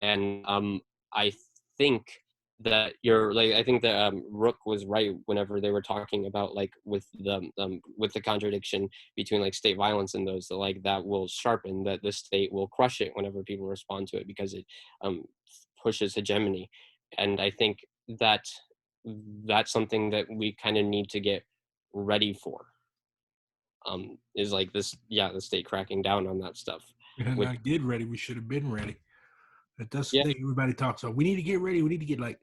Speaker 3: and I think that you're like I think that Rook was right whenever they were talking about like with the contradiction between like state violence and those that like that will sharpen, that the state will crush it whenever people respond to it because it pushes hegemony. And I think that that's something that we kind of need to get ready for, is like this, yeah, the state cracking down on that stuff.
Speaker 1: And
Speaker 3: Which,
Speaker 1: I get ready. We should have been ready. But that's the
Speaker 3: yeah,
Speaker 1: thing everybody talks about. We need to get ready. We need to get like,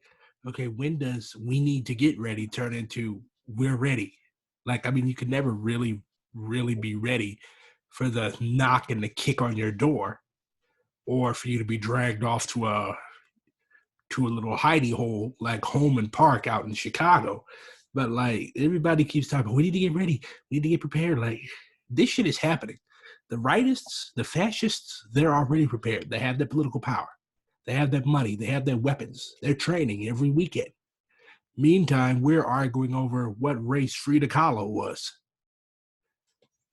Speaker 1: okay, when does we need to get ready turn into we're ready? Like, I mean, you could never really, really be ready for the knock and the kick on your door, or for you to be dragged off to a little hidey hole like Holman Park out in Chicago. But like everybody keeps talking, we need to get ready. We need to get prepared. Like this shit is happening. The rightists, the fascists, they're already prepared. They have that political power. They have that money. They have their weapons. They're training every weekend. Meantime, we're arguing over what race Frida Kahlo was.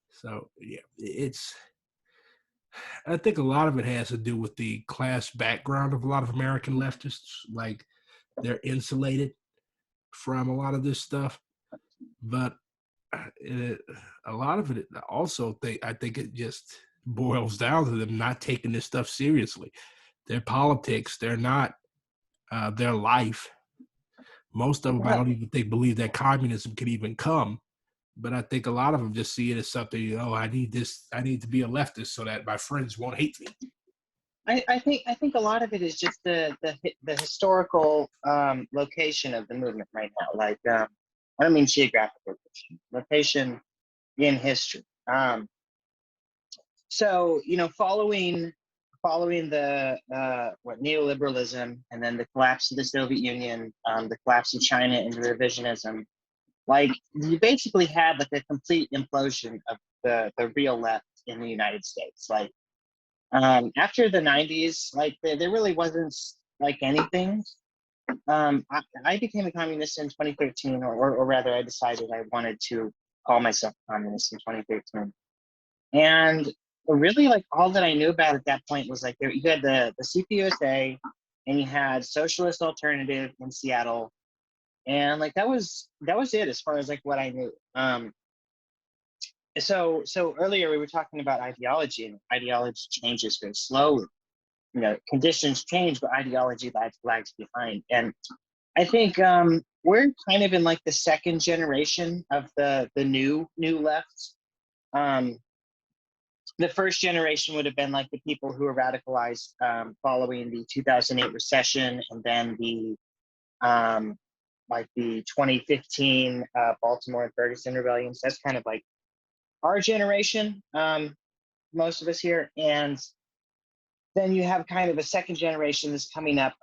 Speaker 1: So yeah, it's. I think a lot of it has to do with the class background of a lot of American leftists. Like they're insulated from a lot of this stuff, but a lot of it also I think it just boils down to them not taking this stuff seriously. Their politics, they're not their life. Most of them, I
Speaker 4: Well,
Speaker 1: don't even think believe that communism could even come. But I think a lot of them just see it as something. I need this. I need to be a leftist so that my friends won't hate me.
Speaker 4: I think a lot of it is just the historical location of the movement right now. Like I don't mean geographic location in history. So following the what neoliberalism and then the collapse of the Soviet Union, the collapse of China into revisionism, like you basically had like a complete implosion of the real left in the United States. Like after the 90s, like there really wasn't like anything. I became a communist in 2013, or rather, I decided I wanted to call myself a communist in 2013. And really, like all that I knew about at that point was like you had the CPUSA, and you had Socialist Alternative in Seattle, and like that was it as far as like what I knew. So earlier we were talking about ideology, and ideology changes very slowly. Conditions change, but ideology lags behind. And I think we're kind of in like the second generation of the new left. The first generation would have been like the people who were radicalized following the 2008 recession, and then the like the 2015 Baltimore and Ferguson rebellions. That's kind of like our generation, most of us here. And then you have kind of a second generation that's coming up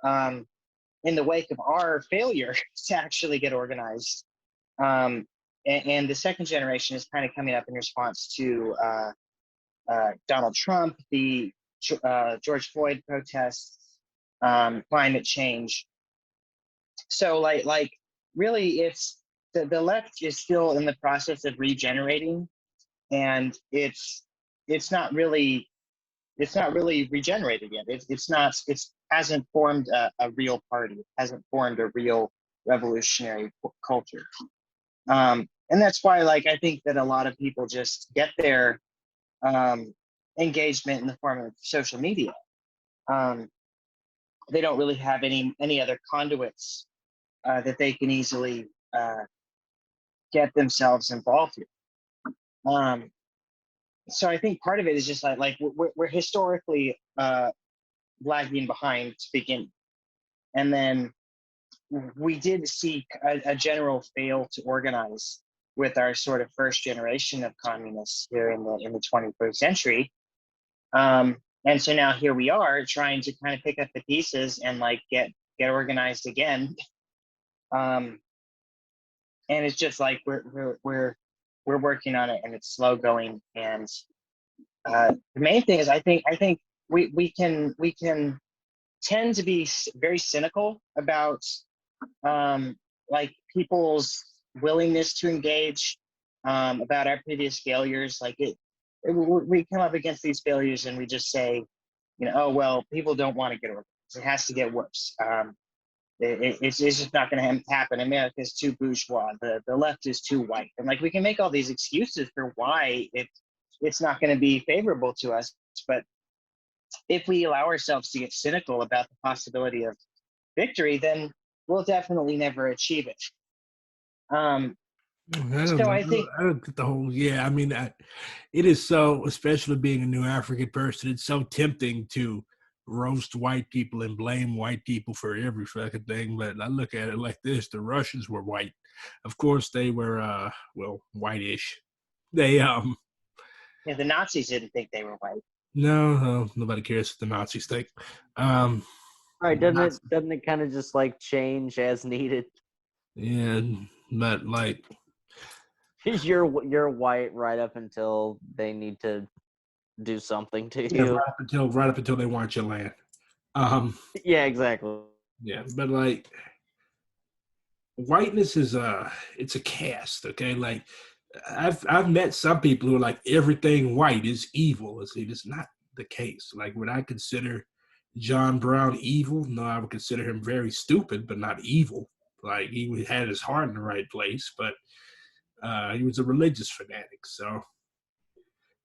Speaker 4: in the wake of our failure to actually get organized. And the second generation is kind of coming up in response to Donald Trump, the George Floyd protests, climate change. So like really it's the left is still in the process of regenerating, and it's not really regenerated yet. It hasn't formed a real party. It hasn't formed a real revolutionary culture. And that's why like I think that a lot of people just get their engagement in the form of social media. They don't really have any other conduits that they can easily get themselves involved with. So I think part of it is just like we're historically lagging behind to begin. And then we did see a general fail to organize with our sort of first generation of communists here in the 21st century. And so now here we are trying to kind of pick up the pieces and like get organized again. And it's just like we're working on it, and it's slow going. And the main thing is I think we can tend to be very cynical about like people's willingness to engage, about our previous failures. Like we come up against these failures and we just say, oh well, people don't want to get organized. It has to get worse. It's just not going to happen. America is too bourgeois. The left is too white, and like we can make all these excuses for why it's not going to be favorable to us. But if we allow ourselves to get cynical about the possibility of victory, then we'll definitely never achieve it.
Speaker 1: I don't
Speaker 4: So
Speaker 1: know.
Speaker 4: I think
Speaker 1: I don't get the whole. Yeah, I mean, it is so, especially being a new African person, it's so tempting to roast white people and blame white people for every fucking thing. But I look at it like this: the Russians were white. Of course, they were well, whitish. They
Speaker 4: the Nazis didn't think they were white.
Speaker 1: no, nobody cares what the Nazis think.
Speaker 2: Right?
Speaker 1: Nazi-
Speaker 2: Doesn't it kind of just like change as needed?
Speaker 1: Yeah, but like.
Speaker 2: You're white right up until they need to do something to
Speaker 1: Yeah,
Speaker 2: you.
Speaker 1: right up until they want your land.
Speaker 2: Yeah, exactly.
Speaker 1: Yeah, but like whiteness is it's a caste, okay? Like I've met some people who are like everything white is evil. It's not the case. Like would I consider John Brown evil? No, I would consider him very stupid, but not evil. Like he had his heart in the right place, but he was a religious fanatic. So,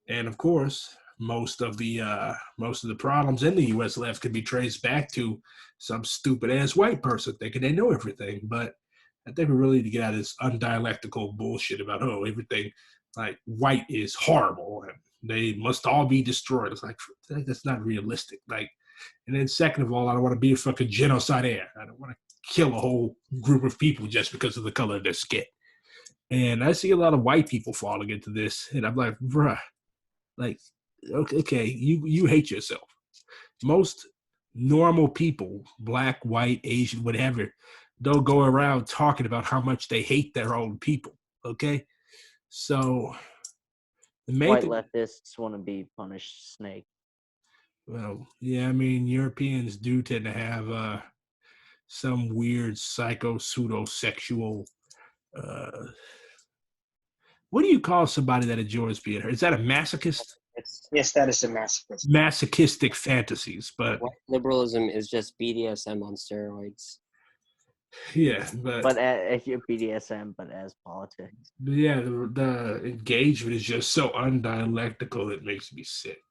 Speaker 1: and of course, most of the problems in the U.S. left could be traced back to some stupid ass white person thinking they know everything. But I think we really need to get out of this undialectical bullshit about everything like white is horrible and they must all be destroyed. It's like that's not realistic. Like, and then second of all, I don't want to be a fucking genocidaire. I don't want to kill a whole group of people just because of the color of their skin. And I see a lot of white people falling into this, and I'm like, bruh, like, okay, you hate yourself. Most normal people, black, white, Asian, whatever, don't go around talking about how much they hate their own people. Okay, so the main
Speaker 2: White
Speaker 1: thing,
Speaker 2: leftists want to be punished snake.
Speaker 1: well, yeah, I mean, Europeans do tend to have some weird psycho pseudo sexual. Uh, what do you call somebody that enjoys being hurt? Is that a masochist?
Speaker 4: Yes, that is a masochist.
Speaker 1: Masochistic fantasies, but
Speaker 3: White liberalism is just BDSM on steroids.
Speaker 1: yeah, but
Speaker 2: But BDSM, but as politics.
Speaker 1: yeah, the engagement is just so undialectical. It makes me sick.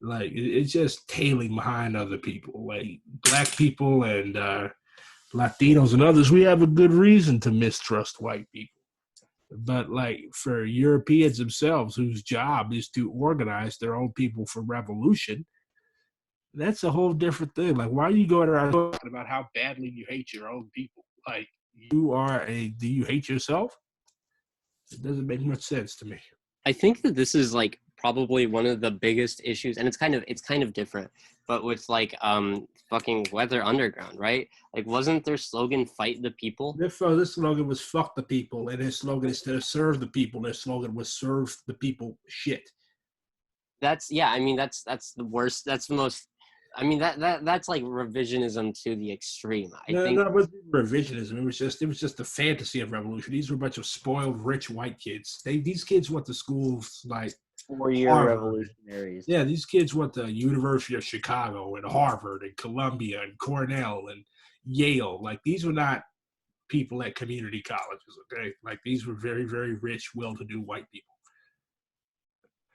Speaker 1: Like it's just tailing behind other people, like black people and Latinos and others. We have a good reason to mistrust white people. But like for Europeans themselves, whose job is to organize their own people for revolution, that's a whole different thing. Like, why are you going around talking about how badly you hate your own people? Like, do you hate yourself? It doesn't make much sense to me.
Speaker 3: I think that this is like probably one of the biggest issues, and it's kind of different, but with like fucking Weather Underground, right? Like, wasn't their slogan "Fight the People"?
Speaker 1: This slogan was "fuck the people," and their slogan instead of "serve the people," their slogan was "serve the people shit."
Speaker 3: That's I mean, that's the worst. That's the most. I mean, that's like revisionism to the extreme. I think
Speaker 1: No, it wasn't revisionism. It was just the fantasy of revolution. These were a bunch of spoiled, rich white kids. These kids went to schools like
Speaker 2: 4-year
Speaker 1: Harvard.
Speaker 2: revolutionaries.
Speaker 1: Yeah, these kids went to University of Chicago and Harvard and Columbia and Cornell and Yale. Like these were not people at community colleges. Okay, like these were very, very rich, well-to-do white people.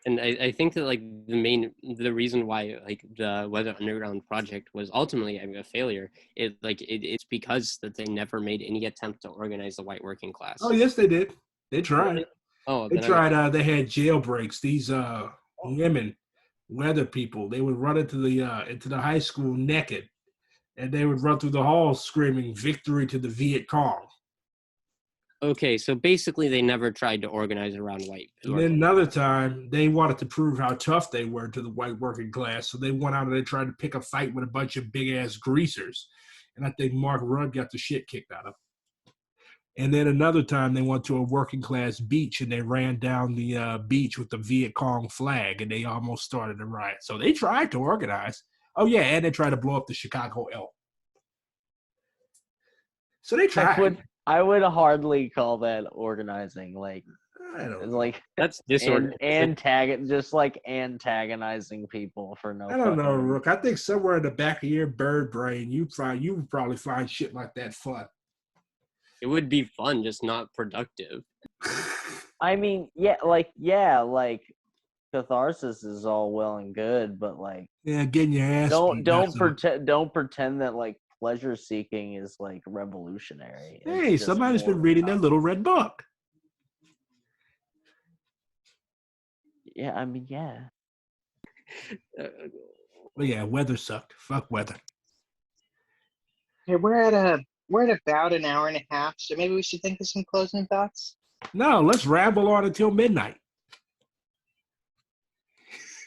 Speaker 3: And I think that like the reason why like the Weather Underground project was ultimately a failure it's because that they never made any attempt to organize the white working class.
Speaker 1: Oh yes, they did. They tried.
Speaker 3: Oh,
Speaker 1: They tried. They had jailbreaks. These women weather people. They would run into the high school naked, and they would run through the halls screaming "Victory to the Viet Cong."
Speaker 3: Okay, so basically they never tried to organize around white.
Speaker 1: And then another time, they wanted to prove how tough they were to the white working class, so they went out and they tried to pick a fight with a bunch of big ass greasers, and I think Mark Rudd got the shit kicked out of him. And then another time they went to a working class beach and they ran down the beach with the Viet Cong flag and they almost started a riot. So they tried to organize. Oh yeah, and they tried to blow up the Chicago L. So they tried.
Speaker 2: I would hardly call that organizing. Like,
Speaker 1: I don't
Speaker 2: it's
Speaker 1: know.
Speaker 2: like
Speaker 3: That's disorganizing.
Speaker 2: just like antagonizing people for no.
Speaker 1: I don't know,
Speaker 2: fucking
Speaker 1: Rook. I think somewhere in the back of your bird brain, you would probably find shit like that fun.
Speaker 3: It would be fun, just not productive.
Speaker 2: I mean, yeah, like catharsis is all well and good, but like,
Speaker 1: Yeah, getting your ass beat.
Speaker 2: don't pretend that like pleasure seeking is like revolutionary. It's
Speaker 1: Hey,
Speaker 2: just
Speaker 1: somebody's
Speaker 2: more
Speaker 1: been reading that little red book.
Speaker 2: Yeah, I mean, yeah.
Speaker 1: But yeah, weather sucked. Fuck weather.
Speaker 4: Hey, we're at about an hour and a half, so maybe we should think of some closing thoughts.
Speaker 1: No, let's ramble on until midnight.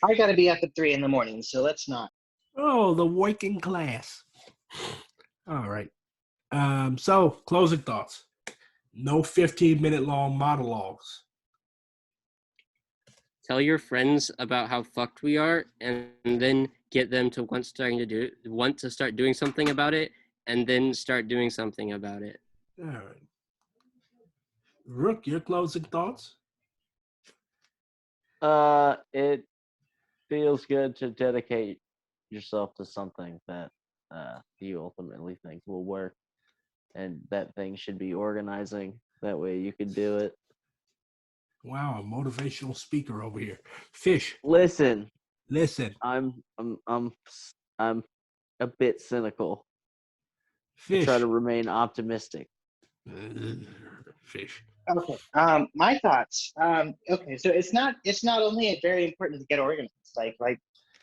Speaker 4: I got to be up at 3 a.m, so let's not.
Speaker 1: Oh, the working class. All right. So closing thoughts. No 15-minute long monologues.
Speaker 3: Tell your friends about how fucked we are, and then get them to want to start doing something about it, and then start doing something about it.
Speaker 1: All right. Rook, your closing thoughts?
Speaker 2: It feels good to dedicate yourself to something that you ultimately think will work, and that thing should be organizing. That way you can do it.
Speaker 1: Wow, a motivational speaker over here. Fish,
Speaker 2: Listen,
Speaker 1: listen.
Speaker 2: I'm a bit cynical.
Speaker 1: Fish.
Speaker 2: Try to remain optimistic.
Speaker 1: Fish.
Speaker 4: Okay. My thoughts. Okay, so it's not only very important to get organized. Like,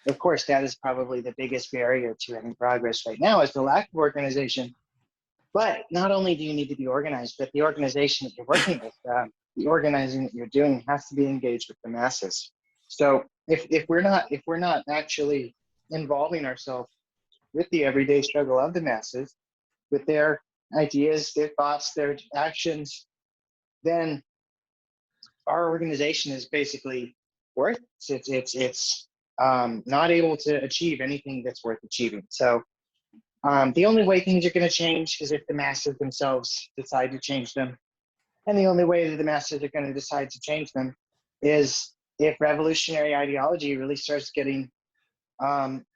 Speaker 4: of course, that is probably the biggest barrier to any progress right now is the lack of organization. But not only do you need to be organized, but the organization that you're working with, the organizing that you're doing, has to be engaged with the masses. So if we're not actually involving ourselves with the everyday struggle of the masses, with their ideas, their thoughts, their actions, then our organization is basically worthless. It's not able to achieve anything that's worth achieving. So the only way things are going to change is if the masses themselves decide to change them. And the only way that the masses are going to decide to change them is if revolutionary ideology really starts getting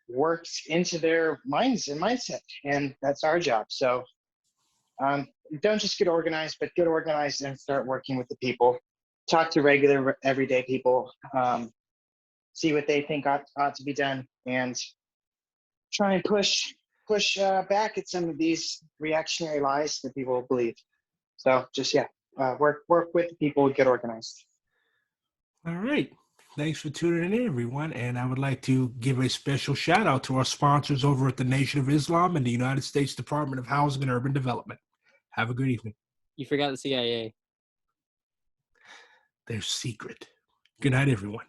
Speaker 4: worked into their minds and mindset. And that's our job. So don't just get organized, but get organized and start working with the people. Talk to regular, everyday people. See what they think ought to be done, and try and push back at some of these reactionary lies that people believe. So just work with the people, get organized.
Speaker 1: All right. Thanks for tuning in, everyone. And I would like to give a special shout out to our sponsors over at the Nation of Islam and the United States Department of Housing and Urban Development. Have a good evening.
Speaker 3: You forgot the CIA.
Speaker 1: They're secret. Good night, everyone.